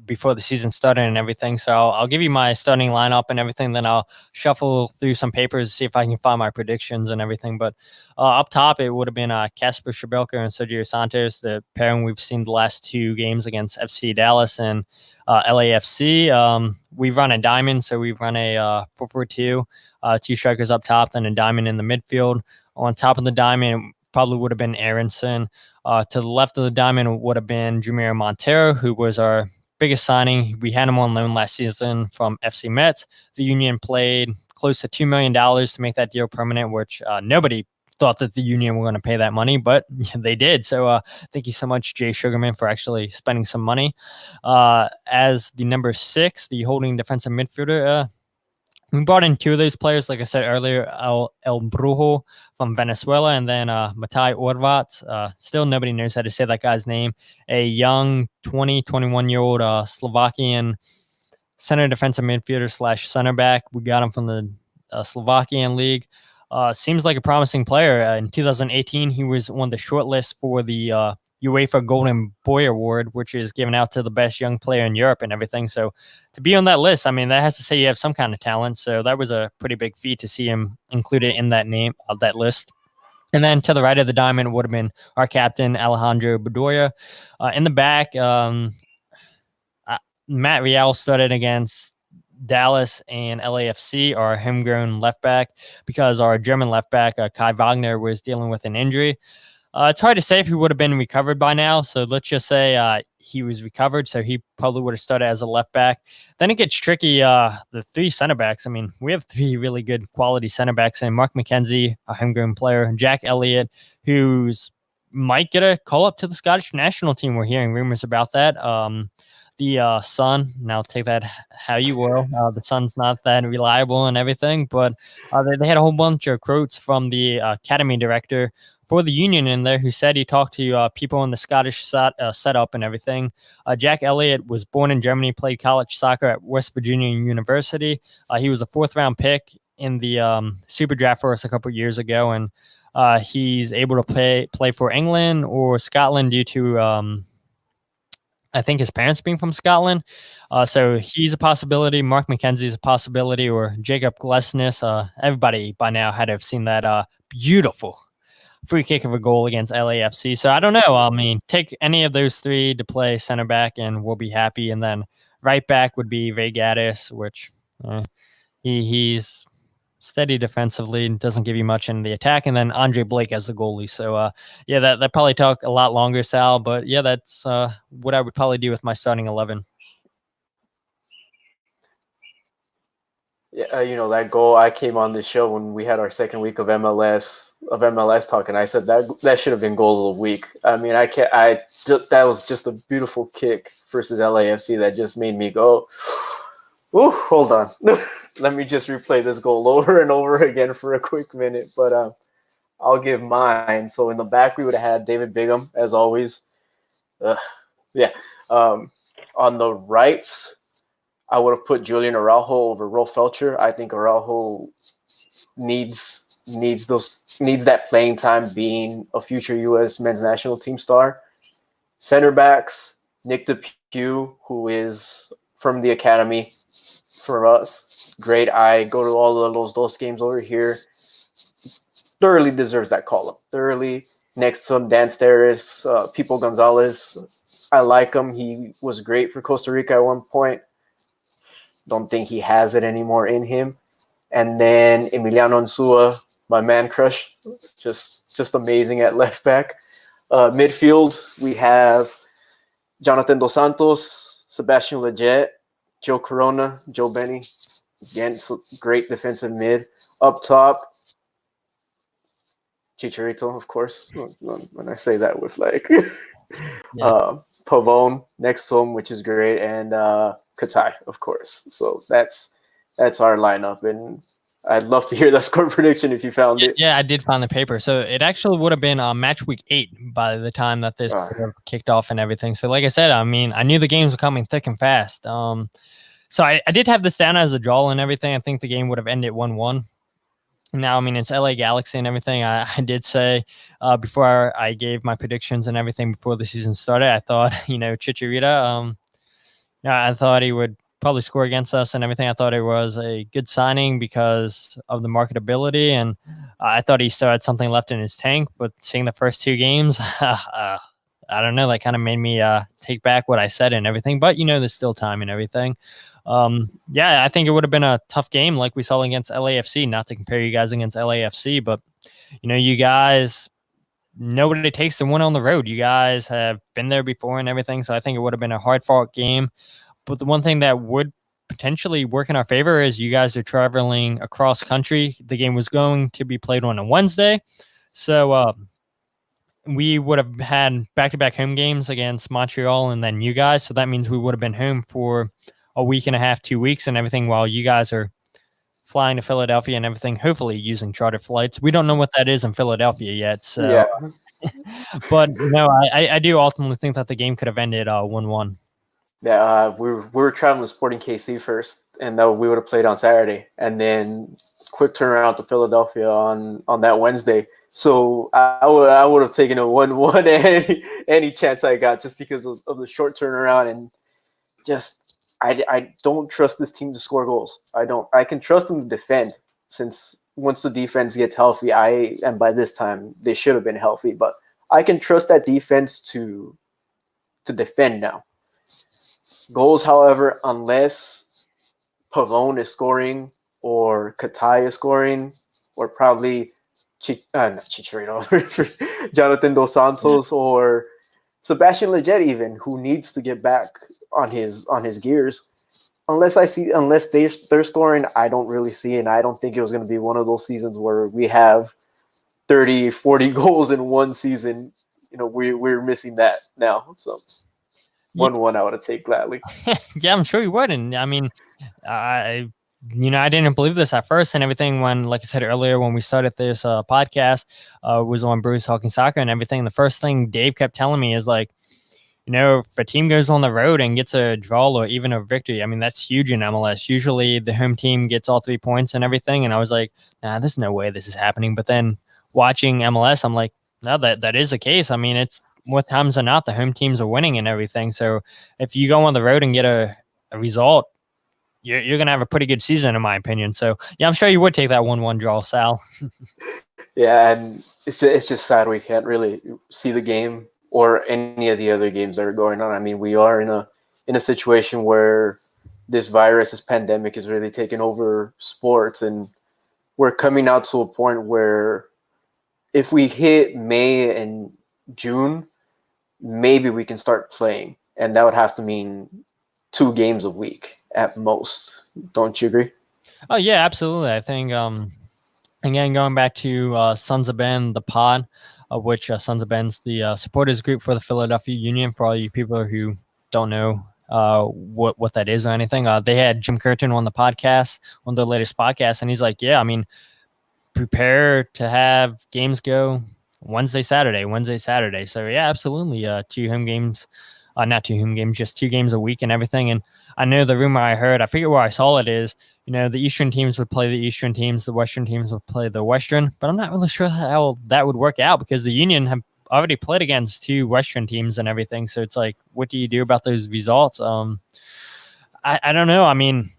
before the season started and everything. So I'll give you my starting lineup and everything. Then I'll shuffle through some papers to see if I can find my predictions and everything. But up top, it would have been Casper Strzelka and Sergio Santos, the pairing we've seen the last two games against FC Dallas and LAFC. We've run a diamond, so we've run a 4-4-2. Two strikers up top, then a diamond in the midfield. On top of the diamond, probably would have been Aronson. To the left of the diamond would have been Jumiro Montero, who was our biggest signing. We had him on loan last season from FC Metz. The Union played close to $2 million to make that deal permanent, which nobody thought that the Union were going to pay that money, but they did. So thank you so much, Jay Sugarman, for actually spending some money. As the number 6, the holding defensive midfielder, we brought in two of those players, like I said earlier, El Brujo from Venezuela, and then Matai Orvat. Still nobody knows how to say that guy's name. A young 21-year-old Slovakian center defensive midfielder / center back. We got him from the Slovakian league. Seems like a promising player. In 2018, he was on the short list for the UEFA Golden Boy Award, which is given out to the best young player in Europe and everything. So to be on that list, I mean, that has to say you have some kind of talent. So that was a pretty big feat to see him included in that name of that list. And then to the right of the diamond would have been our captain, Alejandro Bedoya. In the back, Matt Real started against Dallas and LAFC are homegrown left back because our German left back, Kai Wagner, was dealing with an injury. It's hard to say if he would have been recovered by now. So let's just say he was recovered. So he probably would have started as a left back. Then it gets tricky. The three center backs. I mean, we have three really good quality center backs, and Mark McKenzie, a homegrown player, Jack Elliott, who's might get a call up to the Scottish national team. We're hearing rumors about that. The Sun, now take that how you will. The Sun's not that reliable and everything, but they had a whole bunch of quotes from the academy director for the union in there who said he talked to people in the Scottish setup and everything. Jack Elliott was born in Germany, played college soccer at West Virginia University. He was a fourth-round pick in the Super Draft for us a couple years ago, and he's able to play for England or Scotland due to I think his parents being from Scotland. So he's a possibility. Mark McKenzie is a possibility, or Jacob Glesnes. Everybody by now had to have seen that beautiful free kick of a goal against LAFC. So I don't know. I mean, take any of those three to play center back and we'll be happy. And then right back would be Ray Gaddis, which he's steady defensively and doesn't give you much in the attack. And then Andre Blake as the goalie. So yeah, that probably took a lot longer, Sal. But yeah, that's what I would probably do with my starting 11. Yeah, that goal. I came on this show when we had our second week of MLS talk, and I said that should have been goal of the week. I mean, that was just a beautiful kick versus LAFC that just made me go, "Ooh, hold on, let me just replay this goal over and over again for a quick minute." But I'll give mine. So in the back we would have had David Bigham as always. Yeah. On the right, I would have put Julian Araujo over Rolf Felcher. I think Araujo needs that playing time, being a future U.S. men's national team star. Center backs, Nick DePuy, who is from the academy for us. Great eye. Go to all of those games over here. Thoroughly deserves that call-up. Thoroughly. Next to him, Dan Steris, Pipo Gonzalez. I like him. He was great for Costa Rica at one point. Don't think he has it anymore in him. And then Emiliano Insua, my man crush, just amazing at left back. Midfield, we have Jonathan Dos Santos, Sebastian Lletget, Joe Corona, Joe Benny. Again, great defensive mid. Up top, Chicharito, of course. When I say that with Pavone next to him, which is great, and Katai, of course. So that's our lineup, and I'd love to hear that score prediction if you found it. Yeah, I did find the paper. So it actually would have been match week 8 by the time that this kicked off and everything. So like I said, I mean, I knew the games were coming thick and fast. So I did have this down as a draw and everything. I think the game would have ended 1-1. Now, I mean, it's LA Galaxy and everything. I did say before I gave my predictions and everything before the season started, I thought, Chicharito, I thought he would probably score against us and everything. I thought it was a good signing because of the marketability, and I thought he still had something left in his tank. But seeing the first 2 games, I don't know, that kind of made me take back what I said and everything. But there's still time and everything. Yeah, I think it would have been a tough game like we saw against LAFC. Not to compare you guys against LAFC, but you guys, nobody takes the one on the road. You guys have been there before and everything, so I think it would have been a hard-fought game. But the one thing that would potentially work in our favor is you guys are traveling across country. The game was going to be played on a Wednesday, so we would have had back-to-back home games against Montreal and then you guys. So that means we would have been home for a week and a half, 2 weeks and everything while you guys are flying to Philadelphia and everything, hopefully using charter flights. We don't know what that is in Philadelphia yet. So, yeah. But no, I do ultimately think that the game could have ended 1-1. Yeah, we were traveling with Sporting KC first, and we would have played on Saturday, and then quick turnaround to Philadelphia on that Wednesday. So I would have taken a 1-1 any chance I got, just because of the short turnaround, and just I don't trust this team to score goals. I can trust them to defend, since once the defense gets healthy, and by this time they should have been healthy, but I can trust that defense to defend now. Goals, however, unless Pavone is scoring or Katai is scoring or probably not Chicharito, Jonathan Dos Santos or Sebastian Lletget even, who needs to get back on his gears. Unless they're scoring, I don't really see it. And I don't think it was going to be one of those seasons where we have 30, 40 goals in one season. We're missing that now. So Yeah, 1-1 I would have taken gladly. yeah, I'm sure you would. And I mean, I, I didn't believe this at first and everything when, like I said earlier, when we started this podcast, was on Bruce Talking Soccer and everything. The first thing Dave kept telling me is like, if a team goes on the road and gets a draw or even a victory, I mean, that's huge in MLS. Usually the home team gets all 3 points and everything. And I was like, nah, there's no way this is happening. But then watching MLS, I'm like, no, that is the case. I mean, it's more times than not, the home teams are winning and everything. So if you go on the road and get a result, you're going to have a pretty good season, in my opinion. So, yeah, I'm sure you would take that 1-1 draw, Sal. Yeah, and it's just sad we can't really see the game or any of the other games that are going on. I mean, we are in a situation where this pandemic is really taking over sports, and we're coming out to a point where if we hit May and June, maybe we can start playing, and that would have to mean 2 games a week at most. Don't you agree? Oh, yeah, absolutely. I think again, going back to Sons of Ben, the pod, of which Sons of Ben's the supporters group for the Philadelphia Union. For all you people who don't know what that is or anything, they had Jim Curtin on the podcast, on the latest podcast, and he's like, "Yeah, I mean, prepare to have games go Wednesday, Saturday, Wednesday, Saturday." So yeah, absolutely, 2 home games, not 2 home games, just 2 games a week and everything. And I know the rumor I heard, I forget where I saw it is, the Eastern teams would play the Eastern teams, the Western teams would play the Western, but I'm not really sure how that would work out because the Union have already played against 2 Western teams and everything. So it's like, what do you do about those results? I don't know. I mean,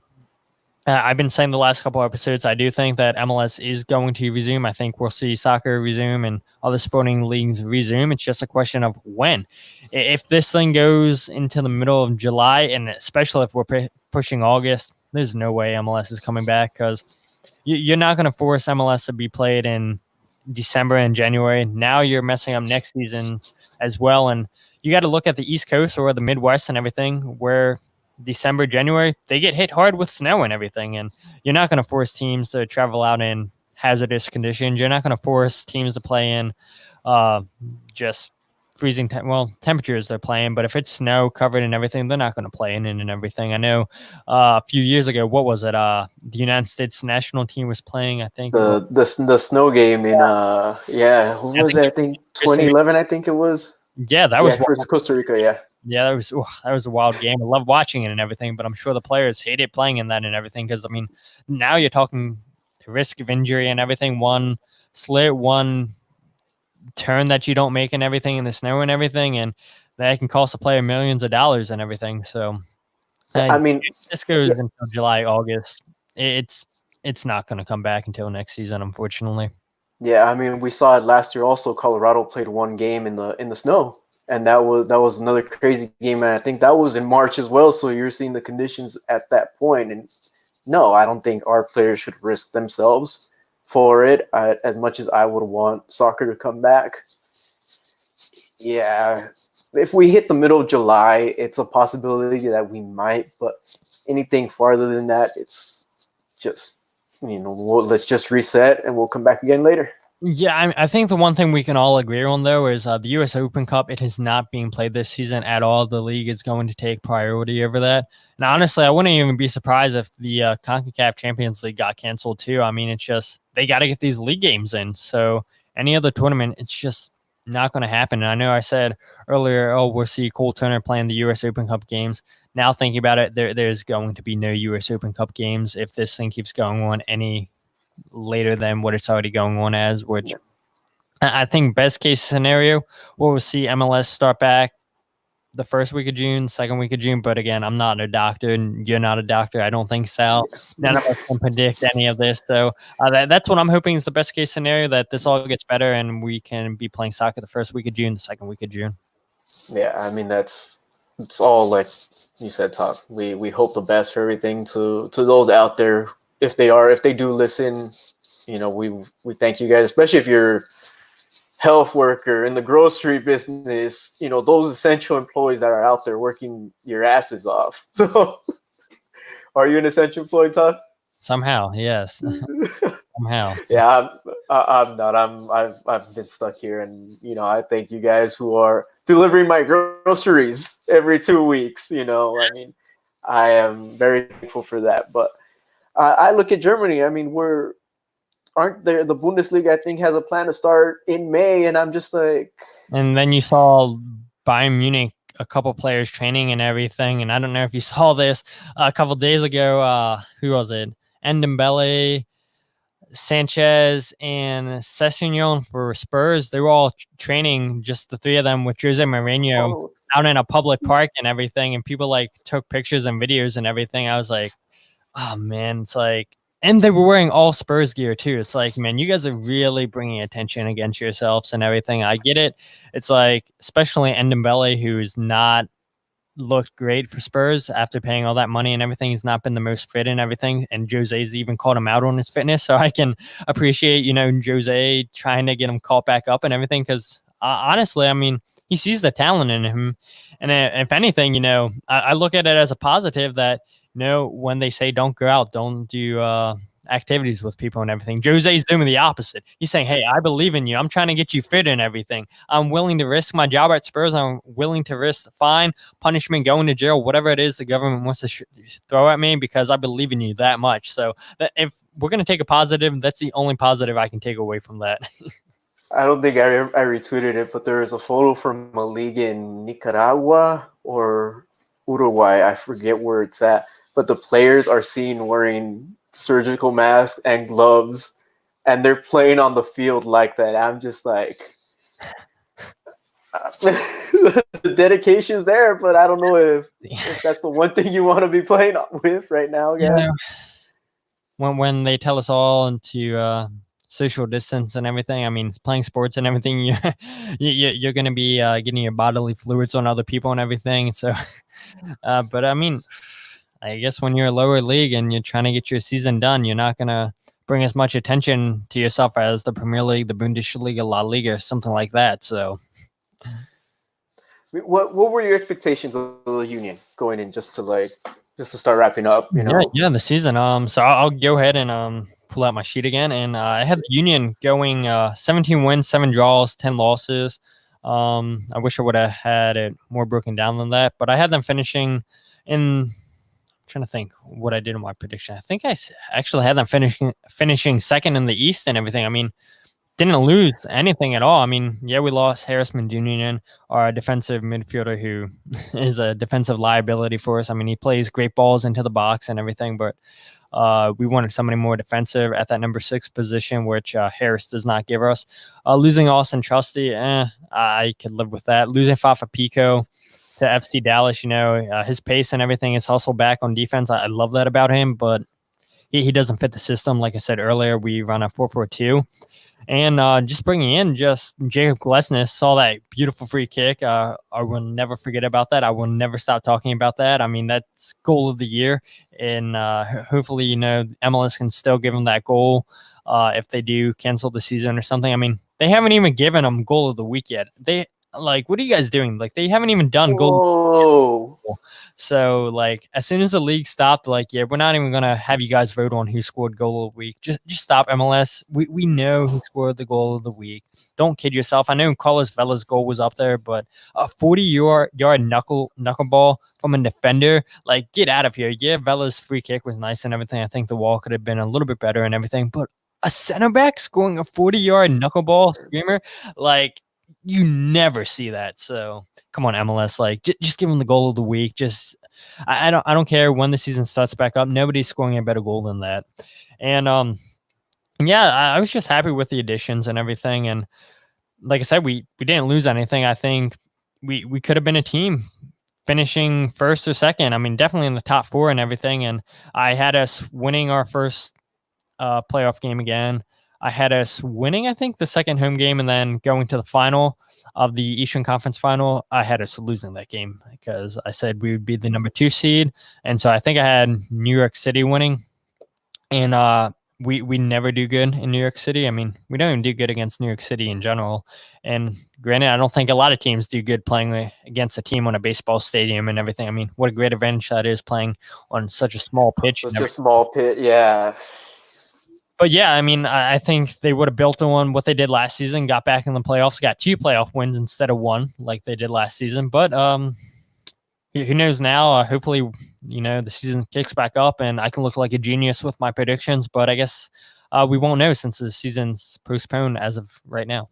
I've been saying the last couple episodes, I do think that MLS is going to resume. I think we'll see soccer resume and other sporting leagues resume. It's just a question of when. If this thing goes into the middle of July, and especially if we're pushing August, there's no way MLS is coming back because you're not going to force MLS to be played in December and January. Now you're messing up next season as well. And you got to look at the East Coast or the Midwest and everything where December, January, they get hit hard with snow and everything. And you're not going to force teams to travel out in hazardous conditions. You're not going to force teams to play in just freezing, temperatures they're playing. But if it's snow covered and everything, they're not going to play in it and everything. I know a few years ago, what was it? The United States national team was playing, I think. The snow game in who I was think it? it I think was 2011. I think it was. yeah, that Yeah, was versus Costa Rica. Yeah, that was a wild game. I love watching it and everything, but I'm sure the players hated playing in that and everything because I mean, now you're talking risk of injury and everything. One slit, one turn that you don't make and everything in the snow and everything, and that can cost a player millions of dollars and everything. So, I mean, this goes yeah, until July, August. It's not going to come back until next season, unfortunately. yeah. I mean, we saw it last year. Also, Colorado played 1 game in the snow, and that was another crazy game. And I think that was in March as well. So you're seeing the conditions at that point. And no, I don't think our players should risk themselves for it. As much as I would want soccer to come back, yeah, if we hit the middle of July, it's a possibility that we might. But anything farther than that, it's just let's just reset and we'll come back again later. Yeah, I think the one thing we can all agree on, though, is the U.S. Open Cup. It is not being played this season at all. The league is going to take priority over that. And honestly, I wouldn't even be surprised if the CONCACAF Champions League got canceled, too. I mean, it's just they got to get these league games in. So any other tournament, it's just not going to happen. And I know I said earlier, oh, we'll see Cole Turner playing the U.S. Open Cup games. Now thinking about it, there's going to be no U.S. Open Cup games if this thing keeps going on any later than what it's already going on as, which I think best case scenario, we'll see MLS start back the first week of June, second week of June. But again, I'm not a doctor and you're not a doctor. I don't think so. None of us can predict any of this. So that's what I'm hoping is the best case scenario, that this all gets better and we can be playing soccer the first week of June, the second week of June. Yeah, I mean it's all like you said, Todd. We hope the best for everything to those out there. If they do listen, we thank you guys, especially if you're health worker in the grocery business, those essential employees that are out there working your asses off. So, are you an essential employee, Todd? Somehow, yes. Somehow. Yeah, I'm not. I've been stuck here, and I thank you guys who are delivering my groceries every 2 weeks. I mean, I am very thankful for that. But I look at Germany. I mean, aren't there the Bundesliga? I think has a plan to start in May, and I'm just like, And then you saw Bayern Munich, a couple players training and everything. And I don't know if you saw this a couple days ago. Who was it? Ndembele, Sanchez, and Sessegnon for Spurs. They were all training, just the three of them, with Jose Mourinho oh, out in a public park and everything. And people like took pictures and videos and everything. I was like, oh man, it's like, and they were wearing all Spurs gear too. It's like, man, you guys are really bringing attention against yourselves and everything. I get it. It's like, especially Ndembele, who's not looked great for Spurs after paying all that money and everything. He's not been the most fit and everything. And Jose's even called him out on his fitness. So I can appreciate, Jose trying to get him caught back up and everything. Because honestly, I mean, he sees the talent in him. And if anything, I look at it as a positive that, when they say don't go out, don't do activities with people and everything, Jose's doing the opposite. He's saying, hey, I believe in you. I'm trying to get you fit and everything. I'm willing to risk my job at Spurs. I'm willing to risk the fine, punishment, going to jail, whatever it is the government wants to throw at me, because I believe in you that much. So if we're going to take a positive, that's the only positive I can take away from that. I don't think I retweeted it, but there is a photo from a league in Nicaragua or Uruguay. I forget where it's at, but the players are seen wearing surgical masks and gloves, and they're playing on the field like that. I'm just like, the dedication's there, but I don't know if that's the one thing you want to be playing with right now, guys. When they tell us all into social distance and everything, I mean, playing sports and everything, you're going to be getting your bodily fluids on other people and everything. So, but I mean, I guess when you're a lower league and you're trying to get your season done, you're not going to bring as much attention to yourself as the Premier League, the Bundesliga, La Liga, something like that. So, what were your expectations of the Union going in, just to start wrapping up? Yeah, the season. So I'll go ahead and pull out my sheet again, and I had the Union going 17 wins, 7 draws, 10 losses. I wish I would have had it more broken down than that, but I had them finishing in. I'm trying to think what I did in my prediction. I think I actually had them finishing second in the East and everything. I mean, didn't lose anything at all. I mean, yeah, we lost Harris Mendunian, our defensive midfielder, who is a defensive liability for us. I mean, he plays great balls into the box and everything, but we wanted somebody more defensive at that number 6 position, which Harris does not give us. Losing Austin Trusty, I could live with that. Losing Fafa Pico to FC Dallas, his pace and everything, his hustle back on defense, I love that about him, but he doesn't fit the system. Like I said earlier, we run a 4-4-2. And just bringing in just Jacob Glesnes, saw that beautiful free kick. I will never forget about that. I will never stop talking about that. I mean, that's goal of the year. And hopefully, MLS can still give him that goal if they do cancel the season or something. I mean, they haven't even given him goal of the week yet. What are you guys doing? Like, they haven't even done goal. So, like, as soon as the league stopped, like, yeah, we're not even gonna have you guys vote on who scored goal of the week. Just stop, MLS. We know who scored the goal of the week. Don't kid yourself. I know Carlos Vela's goal was up there, but a 40-yard knuckleball from a defender, like, get out of here. Yeah, Vela's free kick was nice and everything. I think the wall could have been a little bit better and everything, but a center back scoring a 40-yard knuckleball screamer, like, you never see that. So come on, MLS, like, just give them the goal of the week. Just I don't care when the season starts back up. Nobody's scoring a better goal than that. And yeah, I was just happy with the additions and everything. And like I said, we didn't lose anything. I think we could have been a team finishing first or second. I mean, definitely in the top 4 and everything. And I had us winning our first playoff game again. I had us winning, I think, the second home game, and then going to the final of the Eastern Conference final. I had us losing that game because I said we would be the number 2 seed, and so I think I had New York City winning, and we never do good in New York City. I mean, we don't even do good against New York City in general. And granted, I don't think a lot of teams do good playing against a team on a baseball stadium and everything. I mean, what a great advantage that is playing on such a small pitch and Such a everything. small pit, yeah. But yeah, I mean, I think they would have built on what they did last season, got back in the playoffs, got 2 playoff wins instead of 1 like they did last season. But who knows now? Hopefully, the season kicks back up and I can look like a genius with my predictions. But I guess we won't know since the season's postponed as of right now.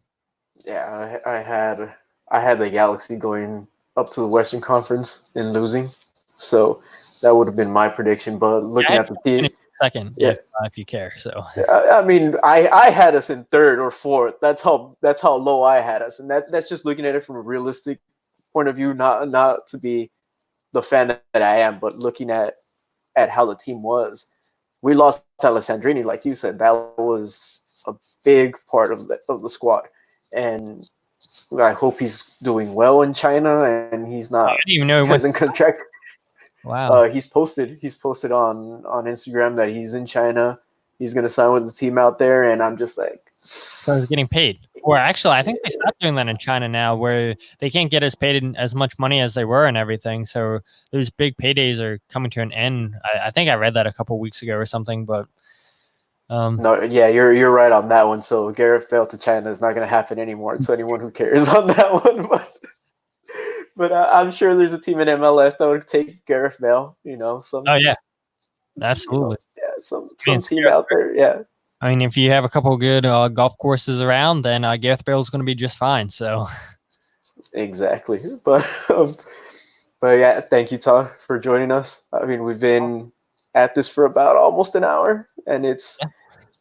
Yeah, I had the Galaxy going up to the Western Conference and losing, so that would have been my prediction. But looking Yeah, at the team, second, yeah, if you care. So I mean, I had us in third or fourth. That's how low I had us, and that's just looking at it from a realistic point of view, not to be the fan that I am, but looking at how the team was. We lost Alessandrini, like you said. That was a big part of the squad, and I hope he's doing well in China and he's I not didn't even know he went. hasn't contracted. Wow. He's posted on Instagram that he's in China. He's gonna sign with the team out there, and I'm just like, So he's getting paid. Or actually, I think they stopped doing that in China now, where they can't get as paid as much money as they were and everything. So those big paydays are coming to an end. I think I read that a couple weeks ago or something. But no, yeah, you're right on that one. So Gareth Bale to China is not gonna happen anymore. It's anyone who cares on that one, but I'm sure there's a team in MLS that would take Gareth Bale. oh yeah, absolutely. Yeah, some I mean, team out there. Yeah, I mean, if you have a couple good golf courses around, then Gareth Bale is going to be just fine. So exactly. But yeah, thank you, Todd, for joining us. I mean, we've been at this for about almost an hour, and it's yeah.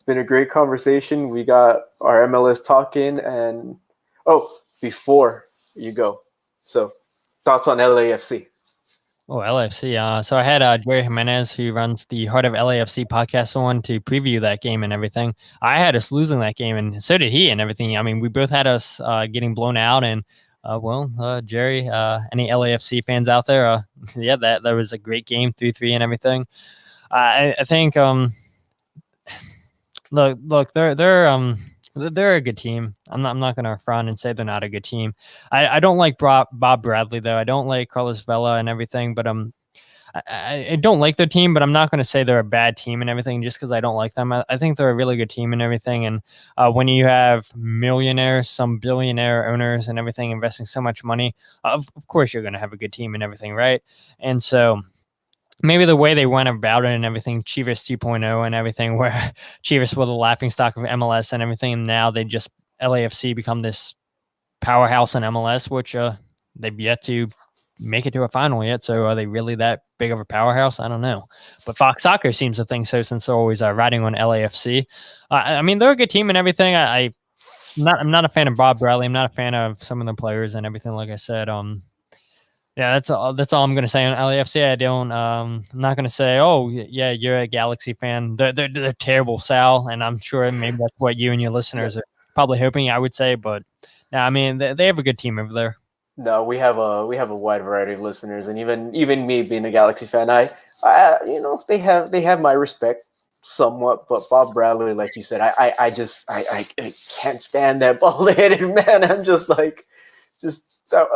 been a great conversation. We got our MLS talk in, and before you go, so thoughts on LAFC? Oh, LAFC. So I had Jerry Jimenez, who runs the Heart of LAFC podcast, on to preview that game and everything. I had us losing that game, and so did he and everything. I mean, we both had us getting blown out. And Jerry, any LAFC fans out there? Yeah, that was a great game, 3-3 and everything. I think look, they're a good team. I'm not gonna front and say they're not a good team. I don't like Bob Bradley though. I don't like Carlos Vela and everything, but I don't like their team, but I'm not going to say they're a bad team and everything just because I don't like them. I think they're a really good team and everything. And when you have millionaires, some billionaire owners and everything investing so much money, of course you're going to have a good team and everything, right? And so maybe the way they went about it and everything, Chivas 2.0 and everything, where Chivas were the laughing stock of MLS and everything, and now they just LAFC become this powerhouse in MLS, which they've yet to make it to a final yet. So are they really that big of a powerhouse? I don't know. But Fox Soccer seems to think so since they're always riding on LAFC. I mean, they're a good team and everything. I'm not a fan of Bob Bradley. I'm not a fan of some of the players and everything. Like I said, yeah, that's all I'm gonna say on LAFC. I'm not gonna say, oh yeah, you're a Galaxy fan. They're terrible, Sal, and I'm sure maybe that's what you and your listeners are probably hoping I would say. But I mean, they have a good team over there. No, we have a wide variety of listeners, and even me being a Galaxy fan, they have my respect somewhat. But Bob Bradley, like you said, I can't stand that bald-headed man. I'm just like,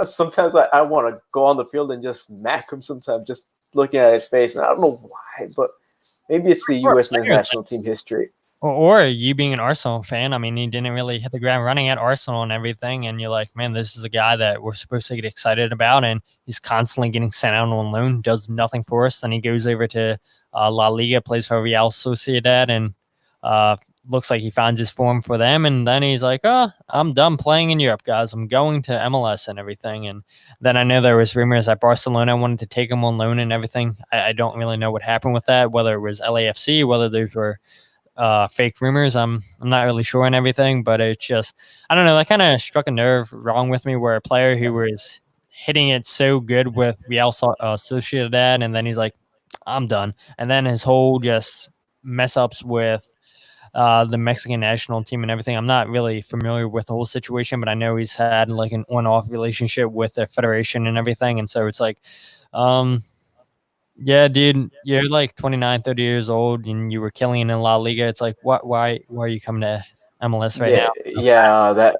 sometimes I want to go on the field and just smack him. Sometimes just looking at his face, and I don't know why, but maybe it's the U.S. men's national team history. Or you being an Arsenal fan. I mean, he didn't really hit the ground running at Arsenal and everything. And you're like, man, this is a guy that we're supposed to get excited about. And he's constantly getting sent out on loan, does nothing for us. Then he goes over to La Liga, plays for Real Sociedad, and looks like he finds his form for them. And then he's like, oh, I'm done playing in Europe, guys. I'm going to MLS and everything. And then I know there was rumors that Barcelona wanted to take him on loan and everything. I don't really know what happened with that, whether it was LAFC, whether those were fake rumors. I'm not really sure on everything, but it's just, I don't know, that kind of struck a nerve wrong with me, where a player who was hitting it so good with Real Sociedad, and then he's like, I'm done. And then his whole just mess ups with the Mexican national team and everything. I'm not really familiar with the whole situation, but I know he's had like an on-off relationship with the federation and everything. And so it's like, um, yeah, dude, you're like 29, 30 years old and you were killing it in La Liga. It's like, why are you coming to MLS right now? Yeah,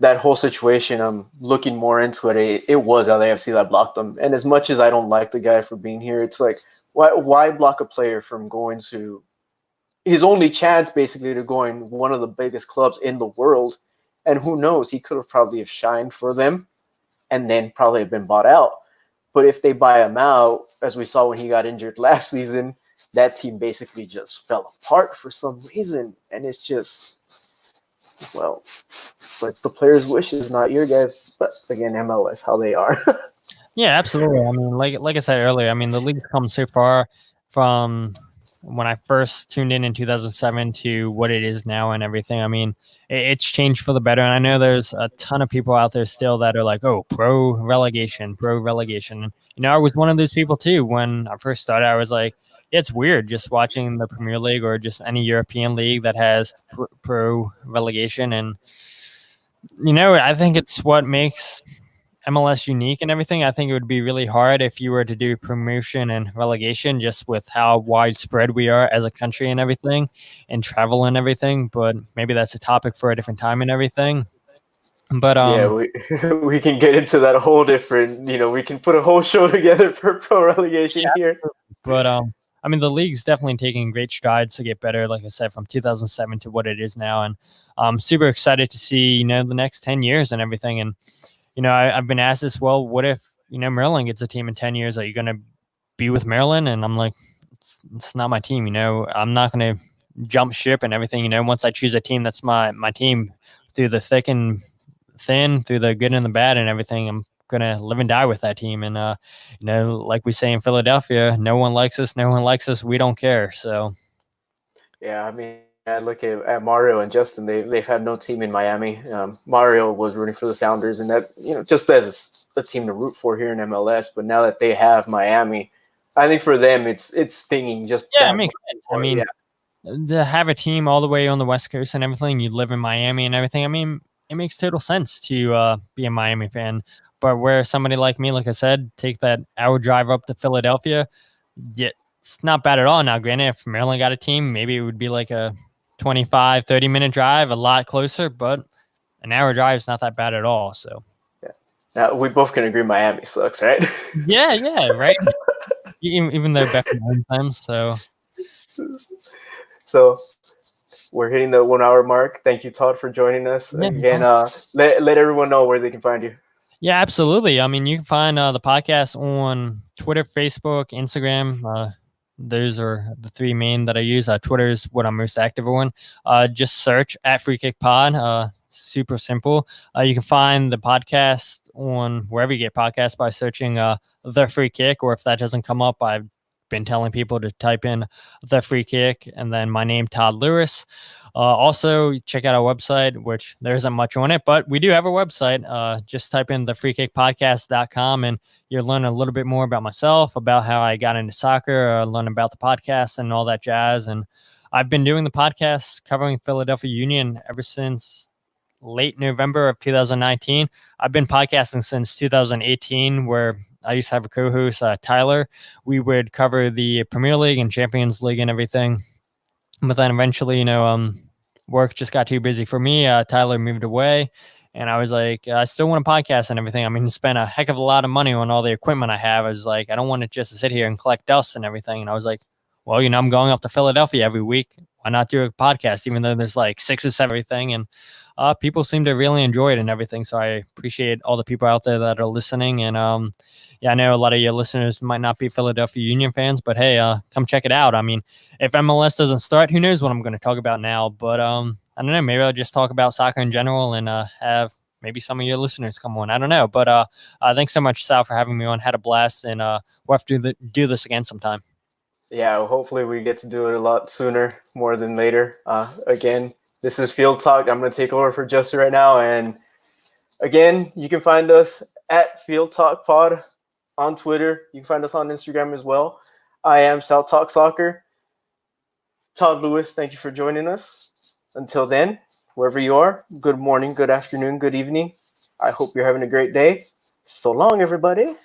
that whole situation. I'm looking more into it. It was LAFC that blocked him, and as much as I don't like the guy for being here, it's like why block a player from going to his only chance basically to going one of the biggest clubs in the world, and who knows, he could have probably have shined for them, and then probably have been bought out. But if they buy him out, as we saw when he got injured last season, that team basically just fell apart for some reason, and it's just well, but it's the players' wishes, not your guys. But again, MLS, how they are. Yeah, absolutely. I mean, like I said earlier, I mean, the league's come so far from when I first tuned in 2007 to what it is now and everything. I mean, it's changed for the better. And I know there's a ton of people out there still that are like, "Oh, pro relegation, pro relegation." And, I was one of those people too. When I first started, I was like, yeah, it's weird just watching the Premier League or just any European league that has pro relegation. And I think it's what makes MLS unique and everything. I think it would be really hard if you were to do promotion and relegation just with how widespread we are as a country and everything and travel and everything. But maybe that's a topic for a different time and everything. But Yeah, we we can get into that whole different. We can put a whole show together for pro relegation yeah, here. but I mean the league's definitely taking great strides to get better, like I said, from 2007 to what it is now. And I'm super excited to see, the next 10 years and everything. And I've been asked this, well, what if, Maryland gets a team in 10 years? Are you going to be with Maryland? And I'm like, it's not my team. I'm not going to jump ship and everything. Once I choose a team, that's my team through the thick and thin, through the good and the bad and everything. I'm going to live and die with that team. And, like we say in Philadelphia, no one likes us. No one likes us. We don't care. So, Yeah, I mean, I look at Mario and Justin. They've had no team in Miami. Mario was rooting for the Sounders, and that just as a team to root for here in MLS. But now that they have Miami, I think for them it's stinging just yeah, it that much makes sense. I more. mean, Yeah, to have a team all the way on the West Coast and everything, you live in Miami and everything. I mean, it makes total sense to be a Miami fan. But where somebody like me, like I said, take that hour drive up to Philadelphia, yeah, it's not bad at all. Now, granted, if Maryland got a team, maybe it would be like a 25, 30-minute drive, a lot closer, but an hour drive is not that bad at all. So, yeah. Now we both can agree Miami sucks, right? yeah, right. Even though Beckham owns them. So, So we're hitting the 1 hour mark. Thank you, Todd, for joining us yeah. again. Let everyone know where they can find you. Yeah, absolutely. I mean, you can find the podcast on Twitter, Facebook, Instagram. Those are the three main that I use. Twitter is what I'm most active on. Just search at Free Kick Pod. Super simple. You can find the podcast on wherever you get podcasts by searching The Free Kick, or if that doesn't come up, I've been telling people to type in The Free Kick and then my name, Todd Lewis. Also, check out our website, which there isn't much on it, but we do have a website. Just type in thefreekickpodcast.com and you'll learn a little bit more about myself, about how I got into soccer, learn about the podcast and all that jazz. And I've been doing the podcast covering Philadelphia Union ever since late November of 2019. I've been podcasting since 2018, where I used to have a co-host, Tyler. We would cover the Premier League and Champions League and everything. But then eventually, work just got too busy for me. Tyler moved away, and I was like, I still want a podcast and everything. I mean, spent a heck of a lot of money on all the equipment I have. I was like, I don't want it just to sit here and collect dust and everything. And I was like, well, I'm going up to Philadelphia every week. Why not do a podcast, even though there's like 6 or 7 everything? And people seem to really enjoy it and everything. So I appreciate all the people out there that are listening. And yeah, I know a lot of your listeners might not be Philadelphia Union fans, but hey, come check it out. I mean, if MLS doesn't start, who knows what I'm going to talk about now? But I don't know. Maybe I'll just talk about soccer in general and have maybe some of your listeners come on. I don't know. But thanks so much, Sal, for having me on. Had a blast, and we'll have to do this again sometime. Yeah, well, hopefully we get to do it a lot sooner, more than later. Again, this is Field Talk. I'm going to take over for Justin right now. And again, you can find us at Field Talk Pod on Twitter. You can find us on Instagram as well. I am Sal Talk Soccer. Todd Lewis, thank you for joining us. Until then, wherever you are, good morning, good afternoon, good evening. I hope you're having a great day. So long, everybody.